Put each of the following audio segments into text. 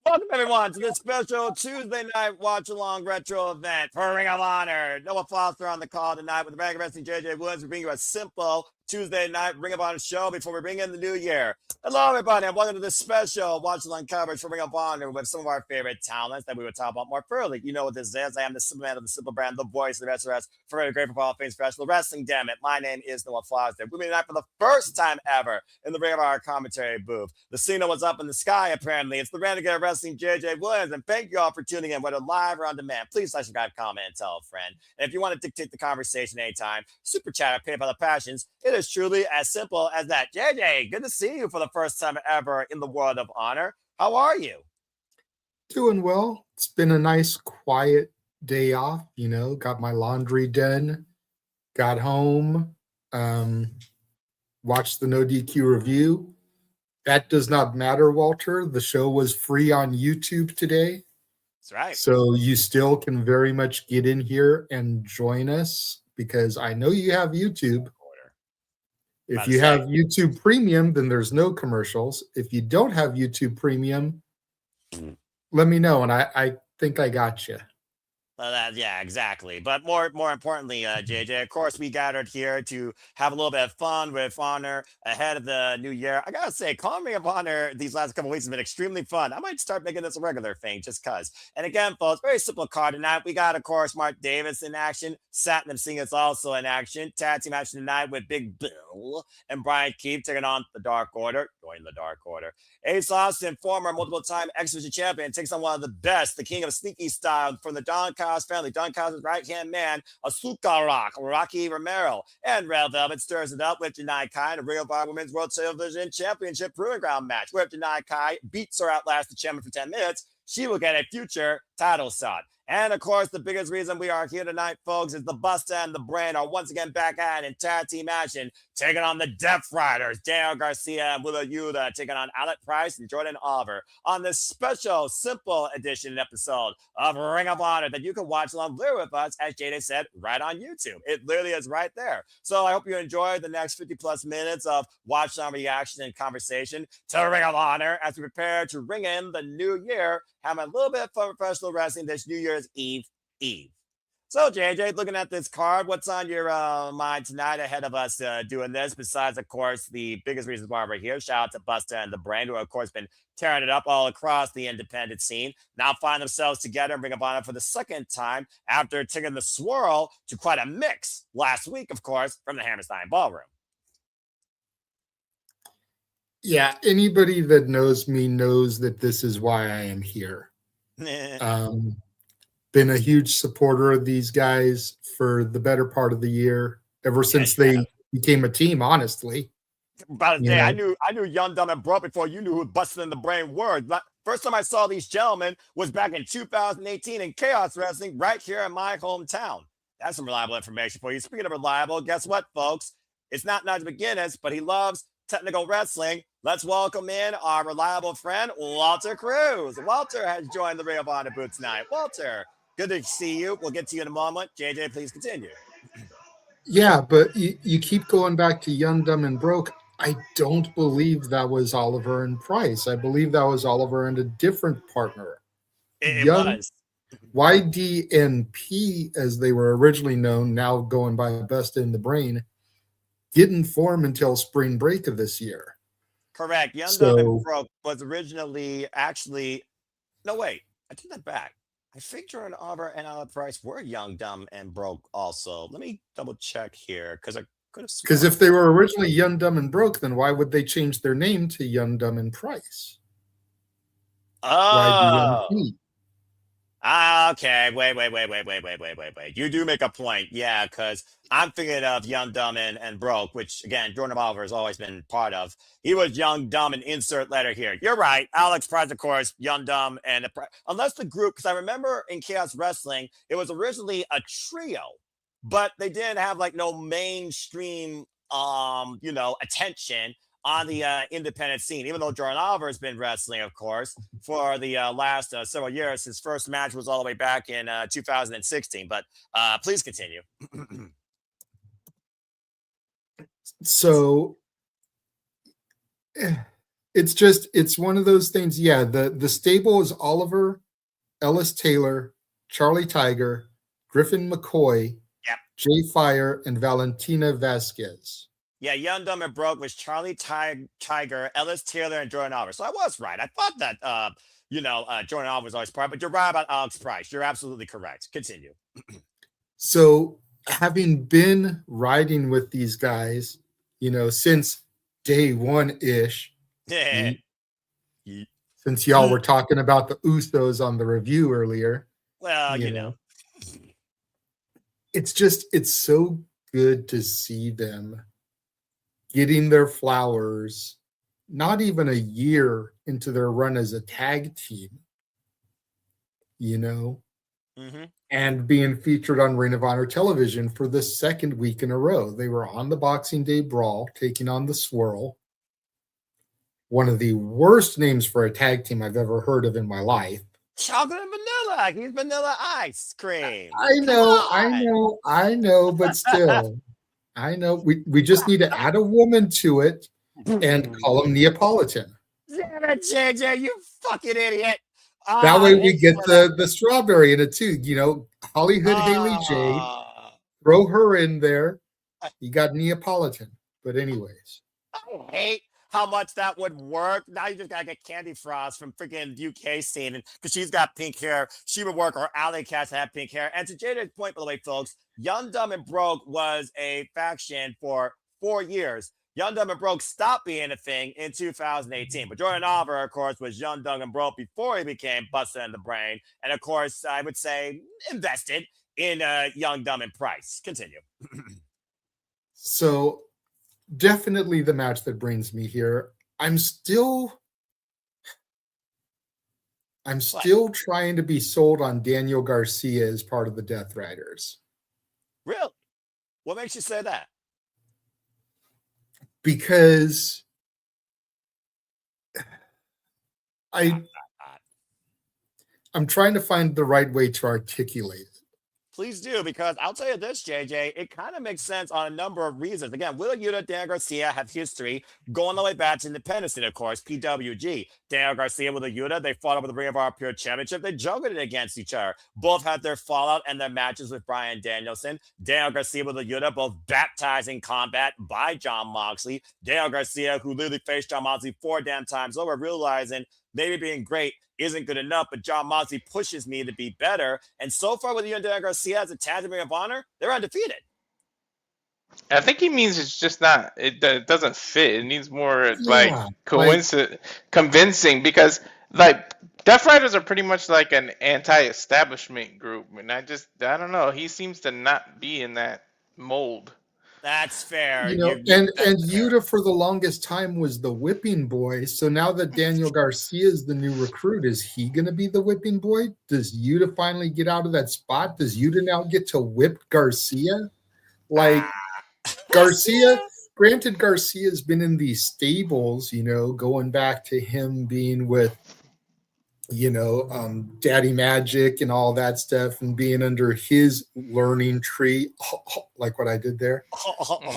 Welcome everyone to this special Tuesday night watch along retro event for Ring of Honor. Noah Foster on the call tonight with the Bang Wrestling JJ Woods. We bring you a simple Tuesday night Ring of Honor show before we bring in the new year. Hello everybody and welcome to this special watch along coverage for Ring of Honor with some of our favorite talents that we will talk about more thoroughly. You know what this is. I am the simple man of the simple brand, the voice of the SRS for a great Hall of Fame professional wrestling. Damn it. My name is Noah Foster. With me tonight for the first time ever in the Ring of Honor commentary booth. The signal was up in the sky apparently. It's the Renegade Wrestling JJ Woods, and thank you all for tuning in, whether live or on demand. Please subscribe, comment, and tell a friend. And if you want to dictate the conversation anytime, super chat or pay by the passions. It is truly as simple as that. JJ, good to see you for the first time ever in the world of honor. How are you? Doing well. It's been a nice, quiet day off. Got my laundry done, got home, watched the No DQ review. That does not matter, Walter. The show was free on YouTube today. That's right. So you still can very much get in here and join us because I know you have YouTube. If you have YouTube Premium, then there's no commercials. If you don't have YouTube Premium, let me know, and I think I got you. Yeah, exactly. But more importantly, JJ, of course, we gathered here to have a little bit of fun with Honor ahead of the new year. I gotta say, calling Ring of Honor these last couple of weeks has been extremely fun. I might start making this a regular thing just cause. And again, folks, very simple card tonight. We got, of course, Mark Davis in action. Satnam Singh is also in action. Tag team action tonight with Big Bill and Bryan taking on the Dark Order. Join the Dark Order. Ace Austin, former multiple-time X-Division champion, takes on one of the best, the king of sneaky style from the Don Callis family. Don Callis' right-hand man, Asuka Rock, Rocky Romero. And Red Velvet stirs it up with Janai Kai in a Ring of Honor Women's World Television Championship Proving Ground match, where if Janai Kai beats or outlasts the champion for 10 minutes, she will get a future title shot. And of course, the biggest reason we are here tonight, folks, is the Bustah and the Bryan are once again back at it in tag team action, taking on the Death Riders, Garcia and Yuta, taking on Alec Price and Jordan Oliver on this special, simple edition episode of Ring of Honor that you can watch along there with us, as Jada said, right on YouTube. It literally is right there. So I hope you enjoy the next 50 plus minutes of watch on reaction and conversation to Ring of Honor as we prepare to ring in the new year, having a little bit of fun professional wrestling this New Year's Eve. So, JJ, looking at this card, what's on your mind tonight ahead of us doing this? Besides, of course, the biggest reasons why we're here. Shout out to Bustah and the Bryan, who have, of course, been tearing it up all across the independent scene. Now find themselves together and Ring of Honor for the second time after taking the swirl to quite a mix last week, of course, from the Hammerstein Ballroom. Yeah, anybody that knows me knows that this is why I am here. Been a huge supporter of these guys for the better part of the year, ever since they became a team, honestly. About a day, I knew Young, Dumb, and Broke before you knew who Bustah and the Bryan were. First time I saw these gentlemen was back in 2018 in Chaos Wrestling right here in my hometown. That's some reliable information for you. Speaking of reliable, guess what, folks? It's not Nigel McGuinness, but he loves technical wrestling. Let's welcome in our reliable friend, Walter Cruz. Walter has joined the Ring of Honor booth tonight. Walter, good to see you. We'll get to you in a moment. JJ, please continue. Yeah, but you keep going back to Young, Dumb, and Broke. I don't believe that was Oliver and Price. I believe that was Oliver and a different partner. It was. YDNP, as they were originally known, now going by Bustah and the Bryan, didn't form until spring break of this year. Correct. Young, Dumb, and Broke was originally no, wait. I take that back. I think Jordan Oliver and Alec Price were Young, Dumb, and Broke also. Let me double check here because I could have sworn. Because if they were originally Young, Dumb, and Broke, then why would they change their name to Young, Dumb, and Price? Oh. Okay. Wait. You do make a point. Yeah, because I'm thinking of Young, Dumb, and Broke, which, again, Jordan Oliver has always been part of. He was Young, Dumb, and insert letter here. You're right. Alex Price, of course, Young, Dumb, and unless the group, because I remember in Chaos Wrestling, it was originally a trio, but they didn't have no mainstream, attention on the independent scene, even though Jordan Oliver has been wrestling, of course, for the last several years. His first match was all the way back in 2016. But please continue. So it's one of those things. Yeah, the stable is Oliver, Ellis Taylor, Charlie Tiger, Griffin McCoy, Yep. Jay Fire, and Valentina Vasquez. Yeah, Young, Dumb, and Broke was Charlie Tiger, Ellis Taylor, and Jordan Oliver. So I was right. I thought that, Jordan Oliver was always part, but you're right about Alex Price. You're absolutely correct. Continue. So having been riding with these guys, since day one-ish, Yeah. since y'all were talking about the Usos on the review earlier. Well, it's so good to see them getting their flowers, not even a year into their run as a tag team, and being featured on Ring of Honor television for the second week in a row. They were on the Boxing Day Brawl, taking on the Swirl, one of the worst names for a tag team I've ever heard of in my life. Chocolate and vanilla. He's vanilla ice cream. I know, but still. I know. We just need to add a woman to it and call him Neapolitan. Damn it, JJ, you fucking idiot. That way we get the strawberry in it too. Hollywood Haley Jade. Throw her in there. You got Neapolitan. But anyways. I hate how much that would work. Now you just gotta get Candy Frost from freaking UK scene, and because she's got pink hair, she would work. Or Alley Cats have pink hair. And to JJ's point, by the way, folks, Young, Dumb, and Broke was a faction for 4 years. Young, Dumb, and Broke stopped being a thing in 2018. But Jordan Oliver, of course, was Young, Dumb, and Broke before he became Bustah and the Brain. And of course, I would say invested in Young, Dumb, and Price. Continue. So definitely the match that brings me here. I'm still trying to be sold on Daniel Garcia as part of the Death Riders. Really? What makes you say that? Because I'm trying to find the right way to articulate it. Please do, because I'll tell you this, JJ, it kind of makes sense on a number of reasons. Again, Wheeler Yuta, Daniel Garcia have history going all the way back to Independence, of course, PWG. Daniel Garcia with the Yuta, they fought over the Ring of Honor Pure Championship. They juggled it against each other. Both had their fallout and their matches with Bryan Danielson. Daniel Garcia with the Yuta, both baptized in combat by Jon Moxley. Daniel Garcia, who literally faced Jon Moxley 4 damn times over, realizing maybe being great isn't good enough, but Jon Moxley pushes me to be better. And so far with you and Daniel Garcia as a tag team of honor, they're undefeated. I think he means it's just not. It doesn't fit. It needs more convincing, because Death Riders are pretty much like an anti-establishment group, and I don't know. He seems to not be in that mold. That's fair. And Yuta for the longest time was the whipping boy. So now that Daniel Garcia is the new recruit, is he going to be the whipping boy? Does Yuta finally get out of that spot? Does Yuta now get to whip Garcia? Garcia, granted, Garcia's been in these stables, going back to him being with, Daddy Magic and all that stuff, and being under his learning tree, like what I did there.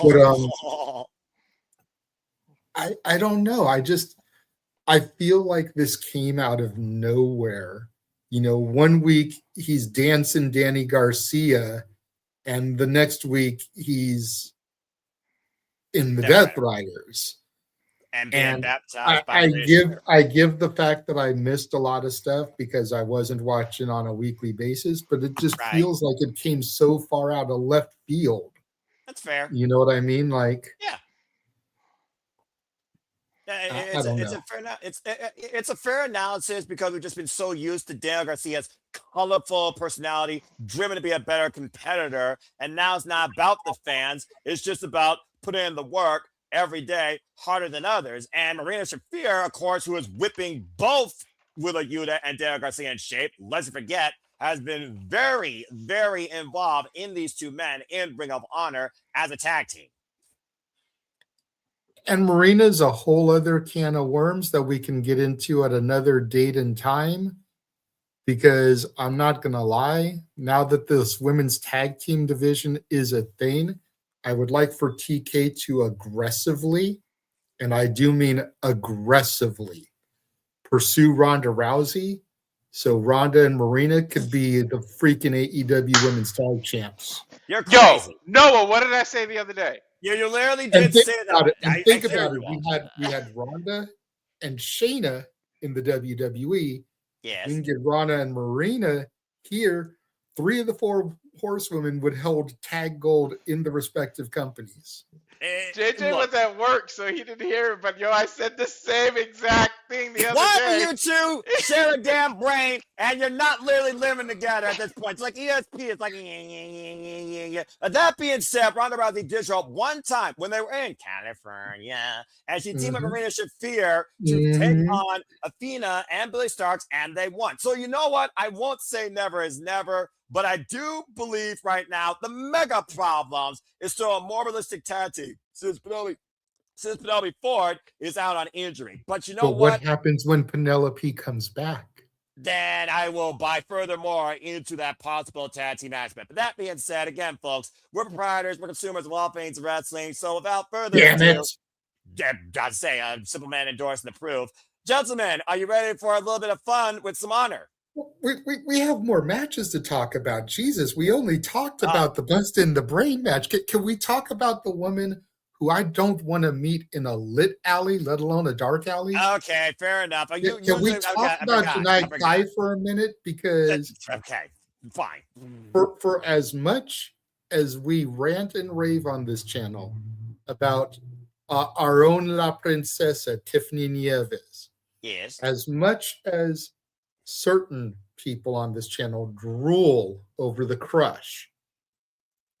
But I don't know. I feel like this came out of nowhere. 1 week he's dancing Danny Garcia, and the next week he's in the Death Riders. And I give the fact that I missed a lot of stuff because I wasn't watching on a weekly basis, but it just feels like it came so far out of left field. That's fair. You know what I mean? Yeah. It's a fair analysis, because we've just been so used to Daniel Garcia's colorful personality, driven to be a better competitor, and now it's not about the fans. It's just about putting in the work every day, harder than others. And Marina Shafir, of course, who is whipping both Wheeler Yuta and Daniel Garcia in shape, let's forget, has been very, very involved in these two men in Ring of Honor as a tag team. And Marina's a whole other can of worms that we can get into at another date and time, because I'm not going to lie, now that this women's tag team division is a thing, I would like for TK to aggressively and I do mean aggressively, pursue Ronda Rousey so Ronda and Marina could be the freaking AEW Women's Tag Champs. You're crazy. Yo, Noah, what did I say the other day? You literally did say that. And think about it. We had Ronda and Shayna in the WWE. Yes. We can get Ronda and Marina here. 3 of the 4 horsewomen would hold tag gold in the respective companies. JJ was at work, so he didn't hear it. But yo, I said the same exact thing the other why day. do you two share a damn brain and you're not literally living together at this point? It's like ESP. It's like yeah. That being said, Ronda Rousey did show up one time when they were in California, and she teamed up with Marina Shafir to take on Athena and Billy Starks, and they won. So you know what? I won't say never is never. But I do believe right now the mega problems is still a more realistic tag team since Penelope Ford is out on injury. But you know what happens when Penelope comes back? Then I will buy furthermore into that possible tag team aspect. But that being said, again, folks, we're proprietors, we're consumers of all things wrestling. So without further ado, gotta say, a simple man endorsed and approved. Gentlemen, are you ready for a little bit of fun with some honor? We have more matches to talk about. Jesus, we only talked about the Bustah in the Brain match. Can we talk about the woman who I don't want to meet in a lit alley, let alone a dark alley? Okay, fair enough. Can we talk about Janai Kai for a minute? Because okay, fine. For as much as we rant and rave on this channel about our own La Princesa, Tiffany Nieves, yes, as much as certain people on this channel drool over the Crush,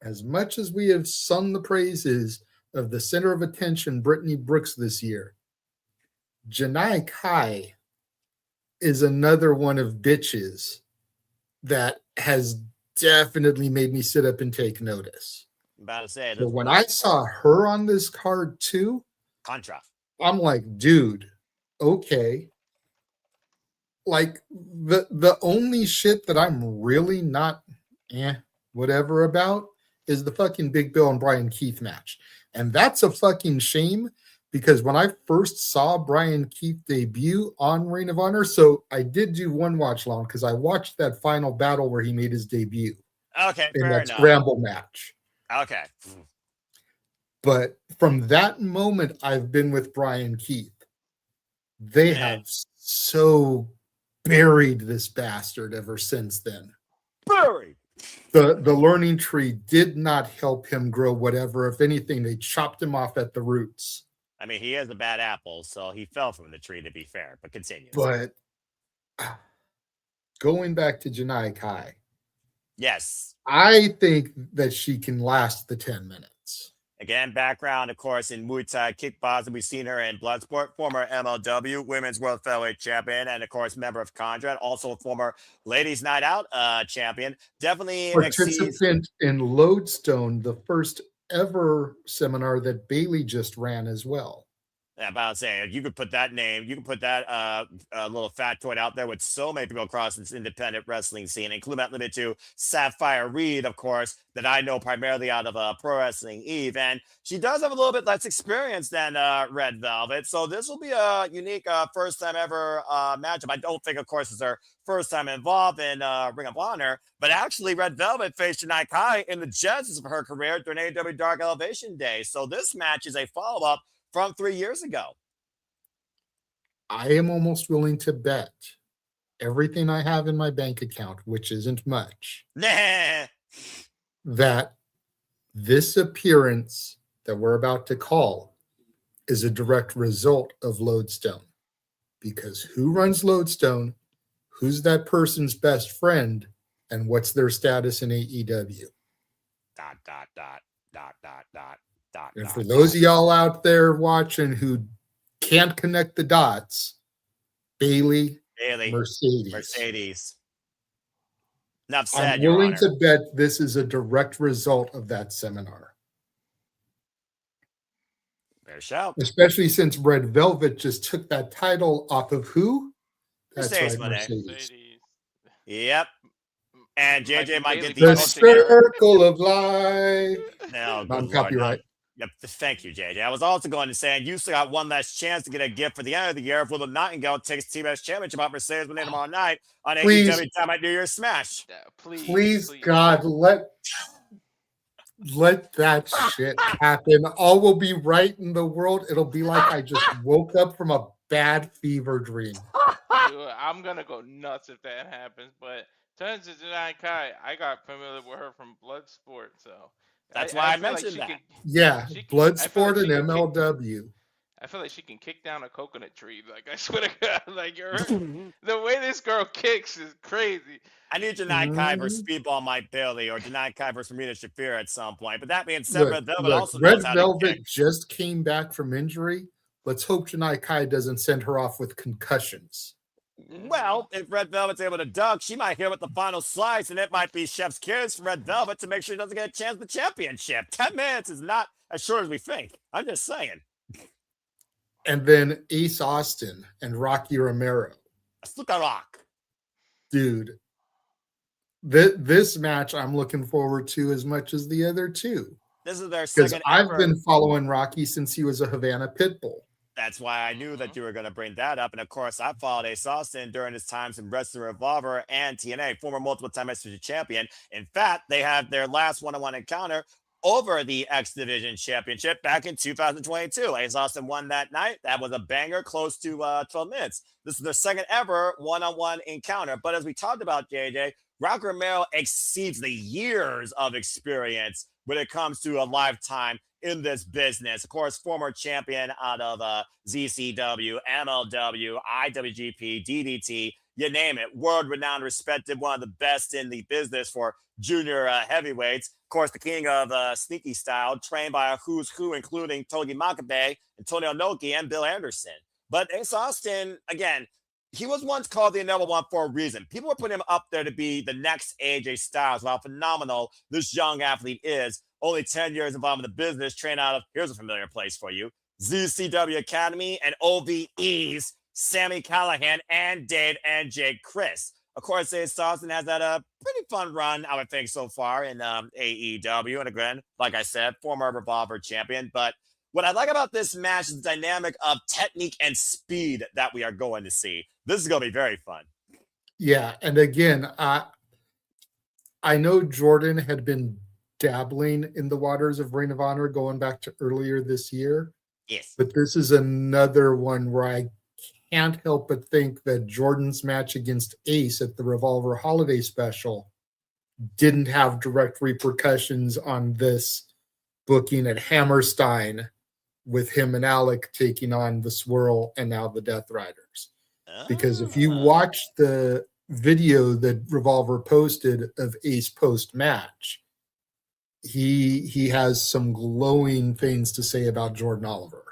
as much as we have sung the praises of the center of attention, Brittany Brooks, this year, Janai Kai is another one of bitches that has definitely made me sit up and take notice. I'm about to say, so when I saw her on this card too, Contra, I'm like, dude, okay. Like the only shit that I'm really not whatever about is the fucking Big Bill and Bryan Keith match. And that's a fucking shame because when I first saw Bryan Keith debut on Ring of Honor, so I did do one watch long because I watched that final battle where he made his debut. Okay, in fair that enough. scramble match. Okay. But from that moment, I've been with Bryan Keith. They have so buried this bastard ever since then. Buried. The learning tree did not help him grow whatever. If anything, they chopped him off at the roots. I mean, he is a bad apple, so he fell from the tree, to be fair, but continue. But going back to Janai Kai. Yes. I think that she can last the 10 minutes. Again, background, of course, in Muay Thai kickboxing. We've seen her in Bloodsport, former MLW Women's World Featherweight Champion, and of course, member of Conrad, also a former Ladies Night Out champion. Definitely participant in Lodestone, the first ever seminar that Bailey just ran as well. Yeah, about to say, you could put that name, you could put that little factoid out there with so many people across this independent wrestling scene, including that limited to Sapphire Reed, of course, that I know primarily out of Pro Wrestling Eve. And she does have a little bit less experience than Red Velvet. So this will be a unique first time ever matchup. I don't think, of course, it's her first time involved in Ring of Honor, but actually Red Velvet faced Janai Kai in the genesis of her career during AEW Dark Elevation Day. So this match is a follow-up from 3 years ago. I am almost willing to bet everything I have in my bank account, which isn't much, that this appearance that we're about to call is a direct result of Lodestone. Because who runs Lodestone? Who's that person's best friend? And what's their status in AEW? ... And for those of y'all out there watching who can't connect the dots, Bailey, Mercedes. Enough said, I'm willing to bet this is a direct result of that seminar. Fair shout. Especially since Red Velvet just took that title off of who? That's right, Mercedes. Yep. And JJ might get the circle of life. No, Non-copyright. Yep, thank you, JJ. I was also going to say, and you still got one last chance to get a gift for the end of the year if Willow Nightingale takes TBS Championship out Mercedes Benz tomorrow night on Please. AEW Dynamite New Year's Smash. Please, God, let that shit happen. All will be right in the world. It'll be like I just woke up from a bad fever dream. Dude, I'm gonna go nuts if that happens. But turns to Janai Kai, I got familiar with her from Bloodsport, so that's why I mentioned that. Bloodsport and MLW. I feel like she can kick down a coconut tree. Like, I swear to God, like, the way this girl kicks is crazy. I need Janai Kai versus Speedball Mike Bailey or Janai Kai versus Marina Shafir at some point. But that being said, Red Velvet also knows how to kick. Just came back from injury. Let's hope Janai Kai doesn't send her off with concussions. Well, if Red Velvet's able to duck, she might hear with the final slice, and it might be Chef's kiss for Red Velvet to make sure she doesn't get a chance at the championship. 10 minutes is not as short as we think. I'm just saying. And then Ace Austin and Rocky Romero. Asuka Rock. Dude, this match I'm looking forward to as much as the other two. This is their second ever. I've been following Rocky since he was a Havana Pitbull. That's why I knew that you were going to bring that up. And of course, I followed Ace Austin during his times in Wrestling Revolver and TNA, former multiple-time SWG champion. In fact, they had their last one-on-one encounter over the X Division Championship back in 2022. Ace Austin won that night. That was a banger, close to 12 minutes. This is their second ever one-on-one encounter. But as we talked about, JJ, Rocky Romero exceeds the years of experience when it comes to a lifetime in this business. Of course, former champion out of ZCW, MLW, IWGP, DDT, you name it. World-renowned, respected, one of the best in the business for junior heavyweights. Of course, the king of sneaky style, trained by a who's who, including Togi Makabe, Antonio Inoki, and Bill Anderson. But Ace Austin, again, he was once called the number one for a reason. People were putting him up there to be the next AJ Styles. How phenomenal this young athlete is. Only 10 years involved in the business, trained out of, here's a familiar place for you, ZCW Academy and OVE's Sammy Callahan and Dave and Jake Chris. Of course, Ace Austin has had a pretty fun run, I would think, so far in AEW. And again, like I said, former Revolver champion. But what I like about this match is the dynamic of technique and speed that we are going to see. This is going to be very fun. Yeah, and again, I know Jordan had been dabbling in the waters of Ring of Honor going back to earlier this year. Yes. But this is another one where I can't help but think that Jordan's match against Ace at the Revolver Holiday Special didn't have direct repercussions on this booking at Hammerstein with him and Alec taking on the Swirl and now the Death Riders. Because if you watch the video that Revolver posted of Ace post-match, he has some glowing things to say about Jordan Oliver.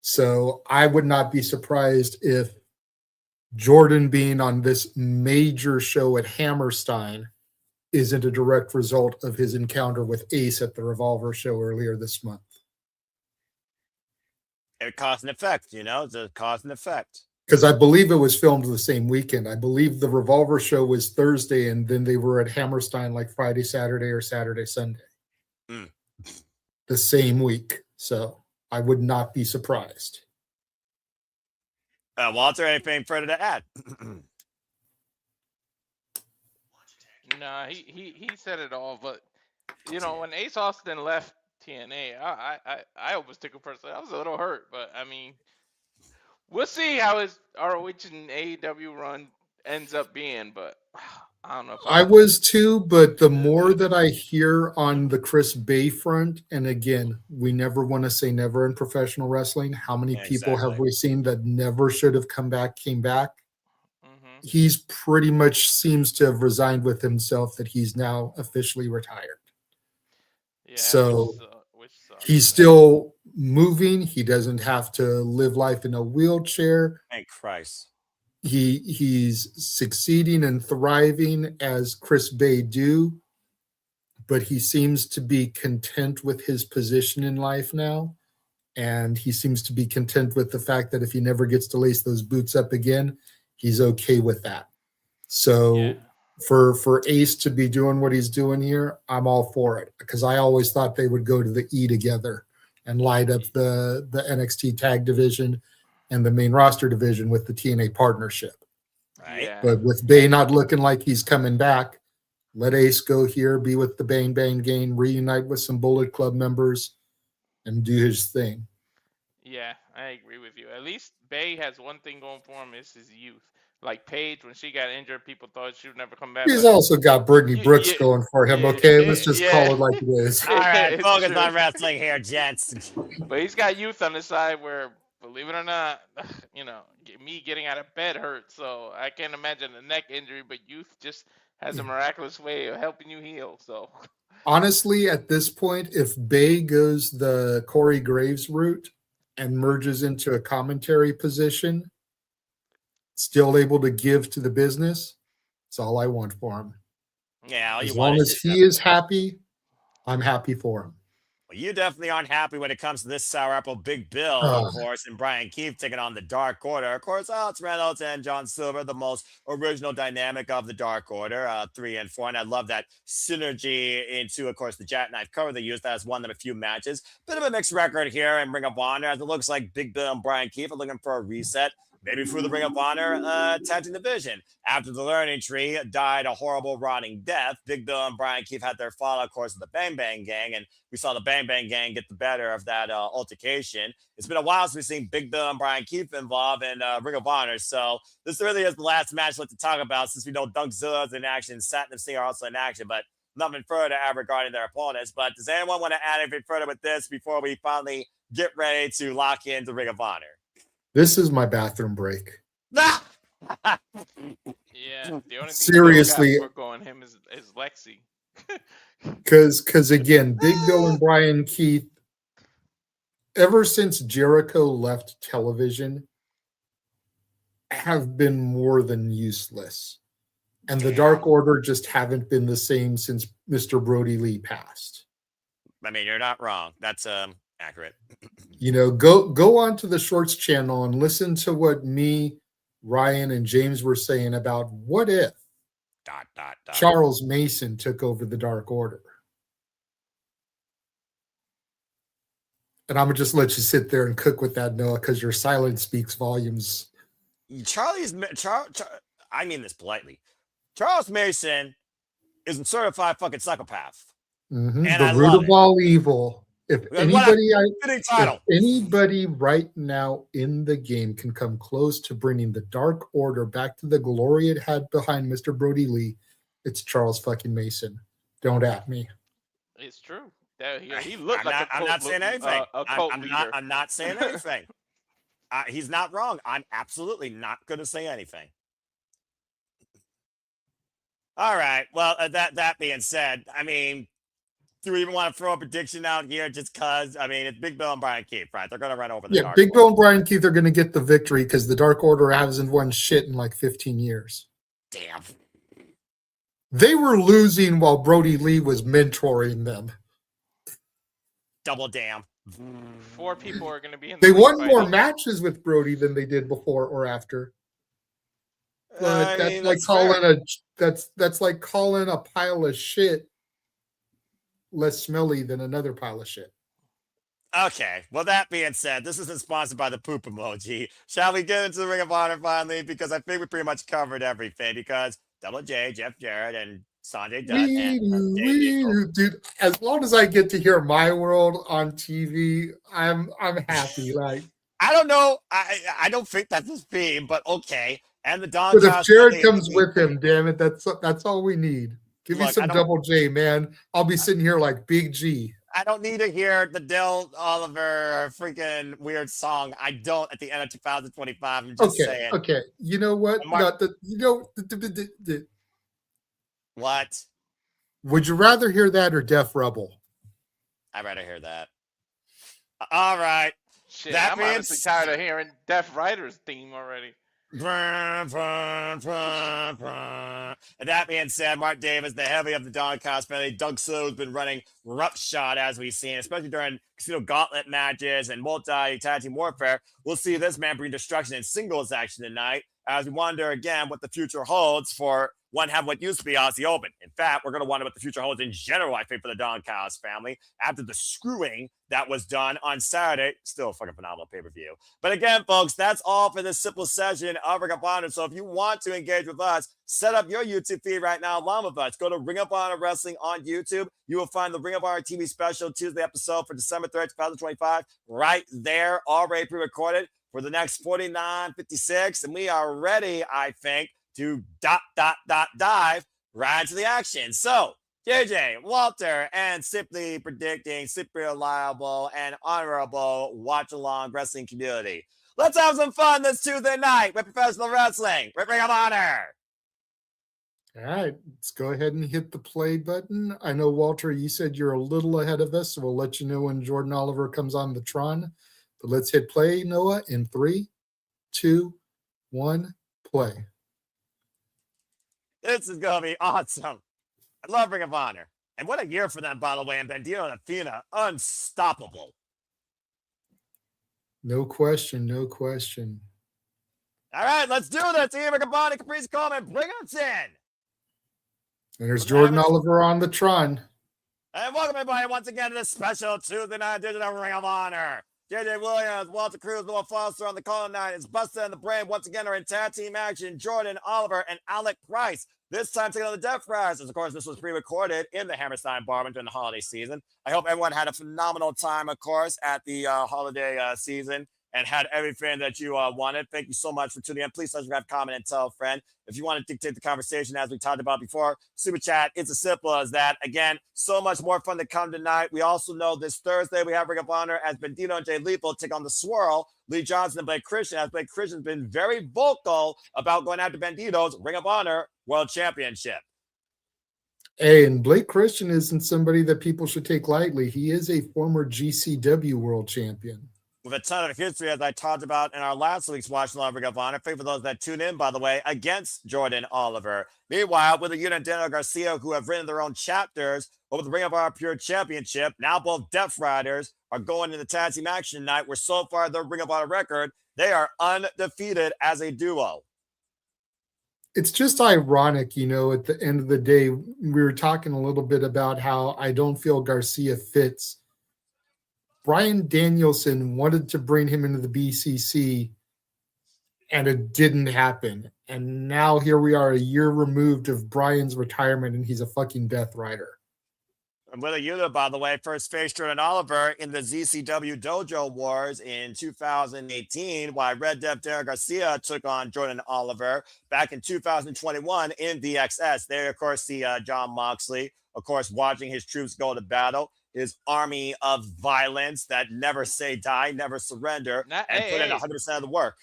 So I would not be surprised if Jordan being on this major show at Hammerstein isn't a direct result of his encounter with Ace at the Revolver show earlier this month. It cause and effect, you know, it's a cause and effect. Because I believe it was filmed the same weekend. I believe the Revolver show was Thursday, and then they were at Hammerstein like Friday, Saturday, or Saturday, Sunday. The same week. So I would not be surprised. Walter, anything further to add? Nah, he said it all. But you know, when Ace Austin left TNA, I almost took it personally. I was a little hurt, but I mean, we'll see how his ROH and AEW run ends up being. But I don't know. I was too, but the more that I hear on the Chris Bay front, and again, we never want to say never in professional wrestling. How many people have we seen that never should have come back, came back? He's pretty much seems to have resigned with himself that he's now officially retired. Yeah, so he's still moving. He doesn't have to live life in a wheelchair. Thank Christ. He's succeeding and thriving as Chris Bay do, but he seems to be content with his position in life now. And he seems to be content with the fact that if he never gets to lace those boots up again, he's okay with that. So for Ace to be doing what he's doing here, I'm all for it because I always thought they would go to the E together and light up the NXT tag division and the main roster division with the TNA partnership. Right. Yeah. But with Bay not looking like he's coming back, let Ace go here, be with the Bang Bang Gang, reunite with some Bullet Club members, and do his thing. Yeah, I agree with you. At least Bay has one thing going for him, is his youth. Like Paige, when she got injured, people thought she would never come back. He's also got Brittany Brooks going for him. Okay, let's just call it like it is. All right, It's focus true. on wrestling here, gents. But he's got youth on the side where, believe it or not, me getting out of bed hurts. So I can't imagine a neck injury, but youth just has a miraculous way of helping you heal. So honestly, at this point, if Bay goes the Corey Graves route and merges into a commentary position, still able to give to the business, it's all I want for him. Yeah, as long as he is happy, I'm happy for him. Well, you definitely aren't happy when it comes to this sour apple. Big Bill, of course, and Bryan Keith taking on the Dark Order. Of course, Alex Reynolds and John Silver, the most original dynamic of the Dark Order, 3 and 4. And I love that synergy into, of course, the jackknife cover they used. That has won them a few matches. Bit of a mixed record here in Ring of Honor, as it looks like Big Bill and Bryan Keith are looking for a reset. Maybe for the Ring of Honor tag team division. After the learning tree died a horrible, rotting death, Big Bill and Bryan Keith had their fall, of course, of the Bang Bang Gang, and we saw the Bang Bang Gang get the better of that altercation. It's been a while since we've seen Big Bill and Bryan Keith involved in Ring of Honor, so this really is the last match I'd like to talk about, since we know Dunkzilla's in action, Satnam and Singh are also in action, but nothing further to add regarding their opponents. But does anyone want to add anything further with this before we finally get ready to lock in the Ring of Honor? This is my bathroom break. yeah, the only thing seriously for going him is Lexi. Because again, Big Bill and Bryan Keith, ever since Jericho left television, have been more than useless. And the Dark Order just haven't been the same since Mr. Brody Lee passed. I mean, you're not wrong. That's accurate. Go on to the Shorts channel and listen to what me, Ryan, and James were saying about what if Charles Mason took over the Dark Order. And I'm going to just let you sit there and cook with that, Noah, because your silence speaks volumes. I mean this politely. Charles Mason is a certified fucking psychopath. Mm-hmm. The root of all evil. If anybody right now in the game can come close to bringing the Dark Order back to the glory it had behind Mr. Brody Lee, it's Charles fucking Mason. Don't at me. It's true. He looked like a cult. I'm not saying anything. I'm not saying anything. He's not wrong. I'm absolutely not going to say anything. All right. Well, that being said, I mean, do we even want to throw a prediction out here just because? I mean, it's Big Bill and Bryan Keith, right? They're going to run over the Dark Big Order. Bill and Bryan Keith are going to get the victory because the Dark Order hasn't won shit in like 15 years. Damn. They were losing while Brody Lee was mentoring them. Double damn. 4 people are going to be in. They won more matches with Brody than they did before or after. But that's like calling a pile of shit less smelly than another pile of shit. Okay. Well, that being said, this isn't sponsored by the poop emoji. Shall we get into the Ring of Honor finally? Because I think we pretty much covered everything. Because Double J, Jeff Jarrett, and Sanjay Dutt. Dude, as long as I get to hear My World on TV, I'm happy. Like, I don't know. I don't think that's his theme, but okay. And the Don. But if Jared comes with him, damn it, that's all we need. Give me some Double J, man. I'll be sitting here like Big G. I don't need to hear the Dale Oliver freaking weird song. I don't at the end of 2025. I'm just saying. Okay. You know what? What? Would you rather hear that or Def Rebel? I'd rather hear that. All right. Shit, I'm honestly tired of hearing Def Rider's theme already. And that being said, Mark Davis, the heavy of the Don Cost family, Doug Sue has been running roughshod as we've seen, especially during casino gauntlet matches and multi-tag team warfare, we'll see this man bring destruction in singles action tonight as we wonder again what the future holds for one have what used to be Aussie Open. In fact, we're going to wonder what the future holds in general, I think, for the Don Callis family after the screwing that was done on Saturday. Still a fucking phenomenal pay-per-view. But again, folks, that's all for this simple session of Ring of Honor. So if you want to engage with us, set up your YouTube feed right now along with us. Go to Ring of Honor Wrestling on YouTube. You will find the Ring of Honor TV special Tuesday episode for December 3rd, 2025 right there, already pre-recorded for the next 49.56. And we are ready, I think, to dive right into the action. So, JJ, Walter, and simply predicting, super reliable and honorable watch-along wrestling community. Let's have some fun this Tuesday night with professional wrestling with Ring of Honor. All right, let's go ahead and hit the play button. I know, Walter, you said you're a little ahead of us, so we'll let you know when Jordan Oliver comes on the Tron. But let's hit play, Noah, in 3, 2, 1, play. This is going to be awesome. I love Ring of Honor. And what a year for them, by the way. And Bandito and Athena, unstoppable. No question, no question. All right, let's do this. Team Ring of Honor, Caprice Coleman, bring us in. And there's Jordan Oliver on the Tron. And welcome, everybody, once again to this special Tuesday night edition of Ring of Honor. JJ Williams, Walter Cruz, Noah Foster on the call tonight. It's Bustah and the Bryan once again are in tag team action. Jordan Oliver and Alec Price. This time taking on the Death Riders. Of course, this was pre-recorded in the Hammerstein Ballroom during the holiday season. I hope everyone had a phenomenal time, of course, at the holiday season and had everything that you wanted. Thank you so much for tuning in. Please subscribe, comment, and tell a friend. If you want to dictate the conversation, as we talked about before, Super Chat, it's as simple as that. Again, so much more fun to come tonight. We also know this Thursday we have Ring of Honor as Bandito and Jay Lethal take on the Swirl, Lee Johnson and Blake Christian, as Blake Christian's been very vocal about going after Bandito's Ring of Honor World Championship. Hey, and Blake Christian isn't somebody that people should take lightly. He is a former GCW World Champion. With a ton of history, as I talked about in our last week's Watch Along Ring of Honor. Thank you for those that tune in, by the way, against Jordan Oliver. Meanwhile, with the Yuta and Daniel Garcia, who have written their own chapters over the Ring of Honor Pure Championship, now both Death Riders are going into tag team action tonight, where so far their Ring of Honor record, they are undefeated as a duo. It's just ironic, you know, at the end of the day, we were talking a little bit about how I don't feel Garcia fits. Bryan Danielson wanted to bring him into the BCC, and it didn't happen. And now here we are a year removed of Bryan's retirement, and he's a fucking Death Rider. And with a Yuta, by the way, first faced Jordan Oliver in the ZCW Dojo Wars in 2018, while Red Death Daniel Garcia took on Jordan Oliver back in 2021 in DXS. There, of course, see John Moxley, of course, watching his troops go to battle. His army of violence that never say die, never surrender, put in 100% of the work.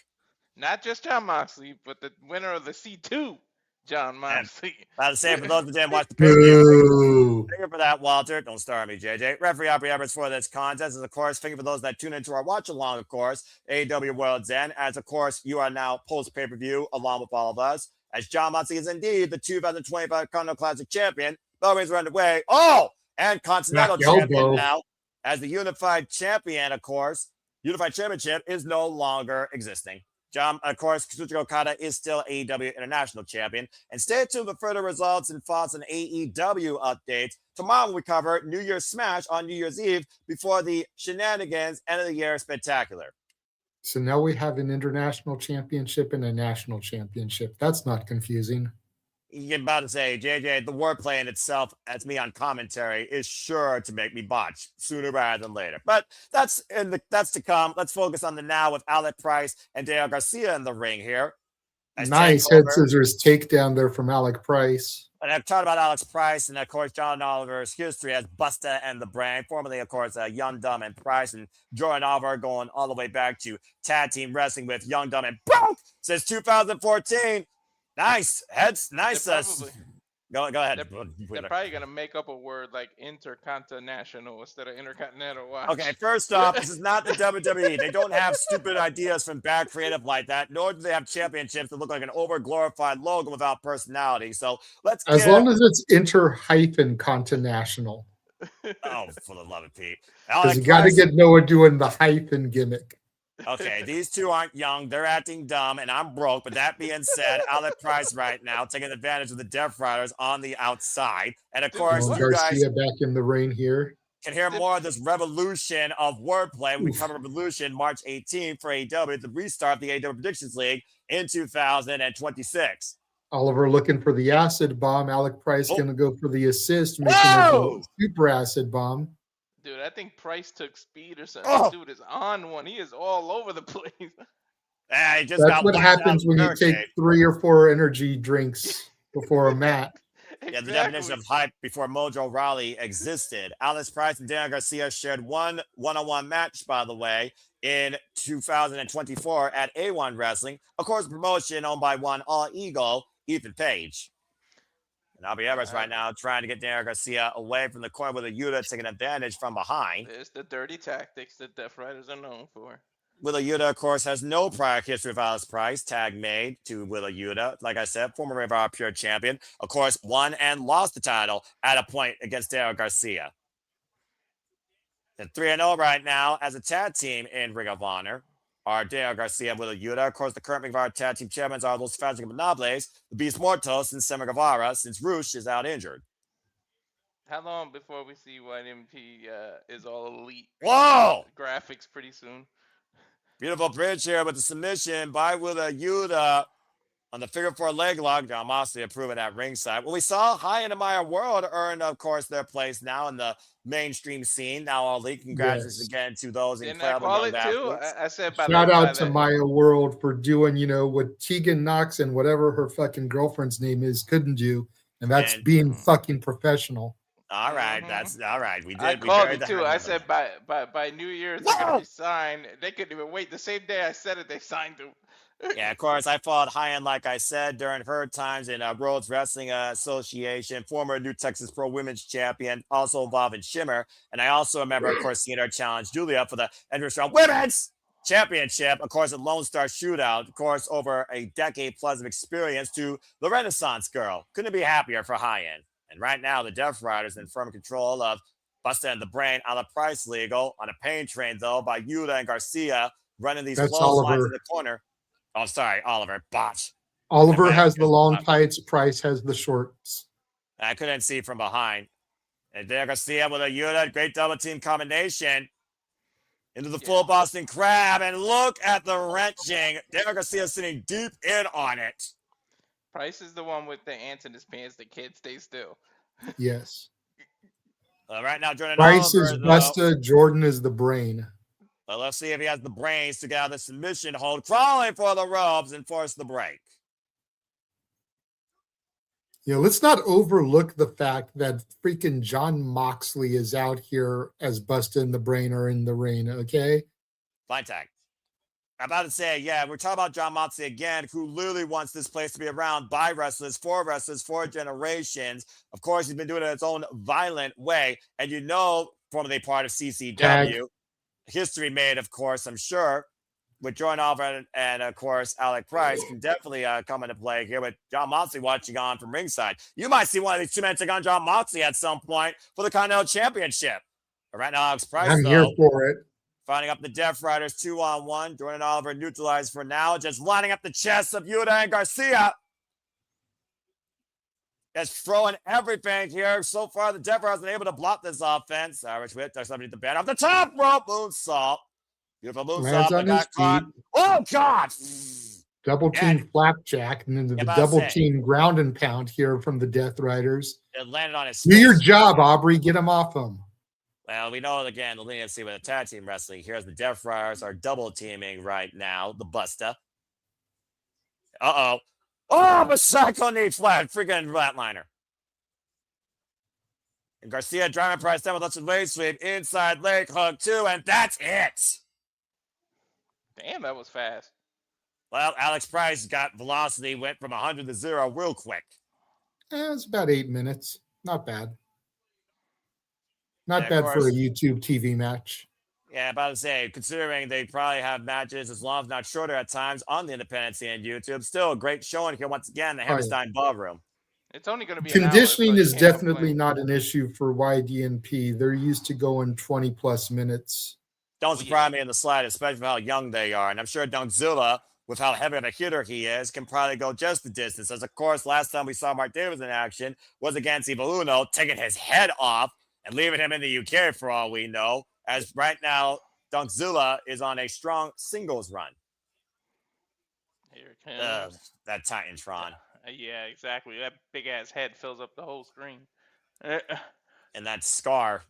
Not just John Moxley, but the winner of the C2, John Moxley. I'll say for those that didn't watch the pay-per-view, thank you for that, Walter. Don't start me, JJ. Referee Aubrey Everett for this contest is, of course, thank you for those that tune into our watch-along, of course, AEW World's End, as, of course, you are now post-pay-per-view along with all of us, as John Moxley is indeed the 2025 Continental Classic Champion. Bell rings are underway. And Continental Champion now, as the Unified Champion, of course. Unified Championship is no longer existing. John, of course, Kazuchika Okada is still AEW International Champion. And stay tuned for further results and thoughts on AEW updates. Tomorrow we cover New Year's Smash on New Year's Eve before the Shenanigans End of the Year Spectacular. So now we have an international championship and a national championship. That's not confusing. You're about to say, JJ, the wordplay in itself, as me on commentary, is sure to make me botch sooner rather than later. But that's to come. Let's focus on the now with Alec Price and Daniel Garcia in the ring here. Nice head scissors takedown there from Alec Price. And I've talked about Alex Price and, of course, John Oliver's history as Bustah and the Bryan, formerly, of course, Young, Dumb, and Price, and Jordan Oliver going all the way back to tag team wrestling with Young, Dumb, and Broke since 2014. Nice. Heads. Nice. Go ahead. They're probably going to make up a word like intercontinental instead of intercontinental. Watch. Okay, first off, this is not the WWE. They don't have stupid ideas from bad creative like that, nor do they have championships that look like an over-glorified logo without personality. So let's as long as it's inter-continental. Oh, for the love of Pete. Because you got to get Noah doing the hyphen gimmick. Okay, these two aren't young. They're acting dumb, and I'm broke. But that being said, Alec Price right now taking advantage of the Death Riders on the outside. And of course, you guys Garcia back in the ring here. Can hear more of this revolution of wordplay when we cover Revolution March 18th for AEW, the restart of the AEW Predictions League in 2026. Oliver looking for the acid bomb. Alec Price going to go for the assist, making a super acid bomb. Dude, I think Price took speed or something. Dude is on one. He is all over the place. That's what happens when you take 3 or 4 energy drinks before a match. Exactly. Yeah, the definition of hype before Mojo Rawley existed. Alex Price and Daniel Garcia shared one-on-one match, by the way, in 2024 at A1 Wrestling. Of course, promotion owned by one All Eagle, Ethan Page. And Albie Everett right now trying to get Daniel Garcia away from the corner with a Yuta taking advantage from behind. There's the dirty tactics that Death Riders are known for. Willa Yuta, of course, has no prior history of Alex Price. Tag made to Willa Yuta. Like I said, former Ring of Honor Pure Champion. Of course, won and lost the title at a point against Daniel Garcia. And 3-0 right now as a tag team in Ring of Honor are Daniel Garcia and Willa Yuta. Of course, the current Ring of Honor tag team champions are Los Fantastic Monobles, the Beast Mortos, and Sammy Guevara, since Roosh is out injured. How long before we see YMP is all elite? Whoa! Graphics pretty soon. Beautiful bridge here with the submission by Willa Yuta on the figure 4 leg lock. John Moxley approving at ringside. Well, we saw High in the Maya World earn, of course, their place now in the mainstream scene. Now, all the congratulations again to those incredible young athletes. I said shout out to Maya World for doing, what Tegan Knox and whatever her fucking girlfriend's name is couldn't do, and that's being fucking professional. All right, that's all right. We did. I called it too. I said by New Year's they're gonna be signed. They couldn't even wait. The same day I said it, they signed him. Yeah, of course. I fought High End, like I said, during her times in World's Wrestling Association, former New Texas Pro Women's Champion, also involved in Shimmer. And I also remember, of course, seeing her challenge Julia for the Entrance Round Women's Championship, of course, at Lone Star Shootout, of course, over a decade plus of experience to the Renaissance Girl. Couldn't be happier for High End. And right now, the Death Riders in firm control of Bustah and the Brain on the Price Legal on a pain train, though, by Yuta and Garcia running these clotheslines in the corner. Oh, sorry, Oliver. Botch. Oliver has the long tights. Price has the shorts. I couldn't see from behind. And there Garcia with a Yuta. Great double team combination. Into the full Boston Crab. And look at the wrenching. Daniel Garcia sitting deep in on it. Price is the one with the ants in his pants that can't stay still. Yes. Right now, Jordan Price Oliver, is Bustah. Jordan is the Brain. Well, let's see if he has the brains to get out of the submission hold, crawling for the ropes and force the break. Let's not overlook the fact that freaking John Moxley is out here as Bustah and the Brain are in the ring, okay? Fine tag. I'm about to say, yeah, we're talking about John Moxley again, who literally wants this place to be around by wrestlers, for generations. Of course, he's been doing it in his own violent way. And formerly part of CCW. Tag. History made, of course, I'm sure, with Jordan Oliver and of course, Alec Price can definitely come into play here with John Moxley watching on from ringside. You might see one of these two men take on John Moxley at some point for the Continental Championship. But right now, Alex Price, I'm here for it. Finding up the Death Riders 2-on-1. Jordan Oliver neutralized for now. Just lining up the chests of Yuta and Garcia. Just throwing everything here. So far, the Death Riders have been able to block this offense. Irish whip, touch underneath the band off the top rope. Moonsault. Beautiful moonsault. But got caught. Oh, God. Double team flapjack. And then the double team ground and pound here from the Death Riders. It landed on his Do your job, Aubrey. Get him off him. Well, we know, again, the leniency with the tag team wrestling. Here's the Death Riders are double teaming right now. The Bustah. Uh-oh. Oh, but Psycho knee flat. Freaking flatliner. And Garcia driving Price down with lots of leg sweep. Inside leg hook, too. And that's it. Damn, that was fast. Well, Alex Price got velocity. Went from 100 to 0 real quick. It's about 8 minutes. Not bad. Not bad for a YouTube TV match. Yeah, about to say, considering they probably have matches as long as not shorter at times on the independent scene and YouTube, still a great showing here once again, the Hammerstein Ballroom. It's only going to be an hour, Conditioning so you is can't definitely complain. not an issue for YDNP. They're used to going 20+ minutes. Don't surprise me in the slightest, especially for how young they are. And I'm sure Dunkzilla, with how heavy of a hitter he is, can probably go just the distance. As of course, last time we saw Mark Davis in action was against Evil Uno, taking his head off and leaving him in the UK for all we know. As right now, Dunkzilla is on a strong singles run. Here it comes. That Titantron. Yeah, exactly. That big ass head fills up the whole screen. And that scar.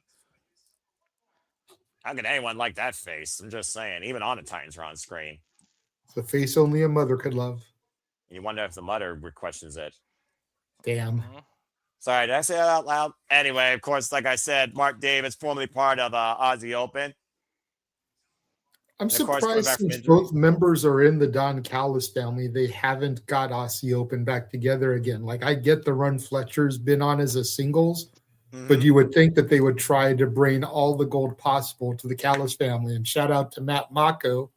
How can anyone like that face? I'm just saying, even on a Titantron screen. It's a face only a mother could love. And you wonder if the mother questions it. Damn. Sorry, did I say that out loud? Anyway, of course, like I said, Mark Davis, formerly part of Aussie Open. I'm surprised since both members are in the Don Callis family, they haven't got Aussie Open back together again. Like, I get the run Fletcher's been on as a singles, but you would think that they would try to bring all the gold possible to the Callis family. And shout out to Matt Mako,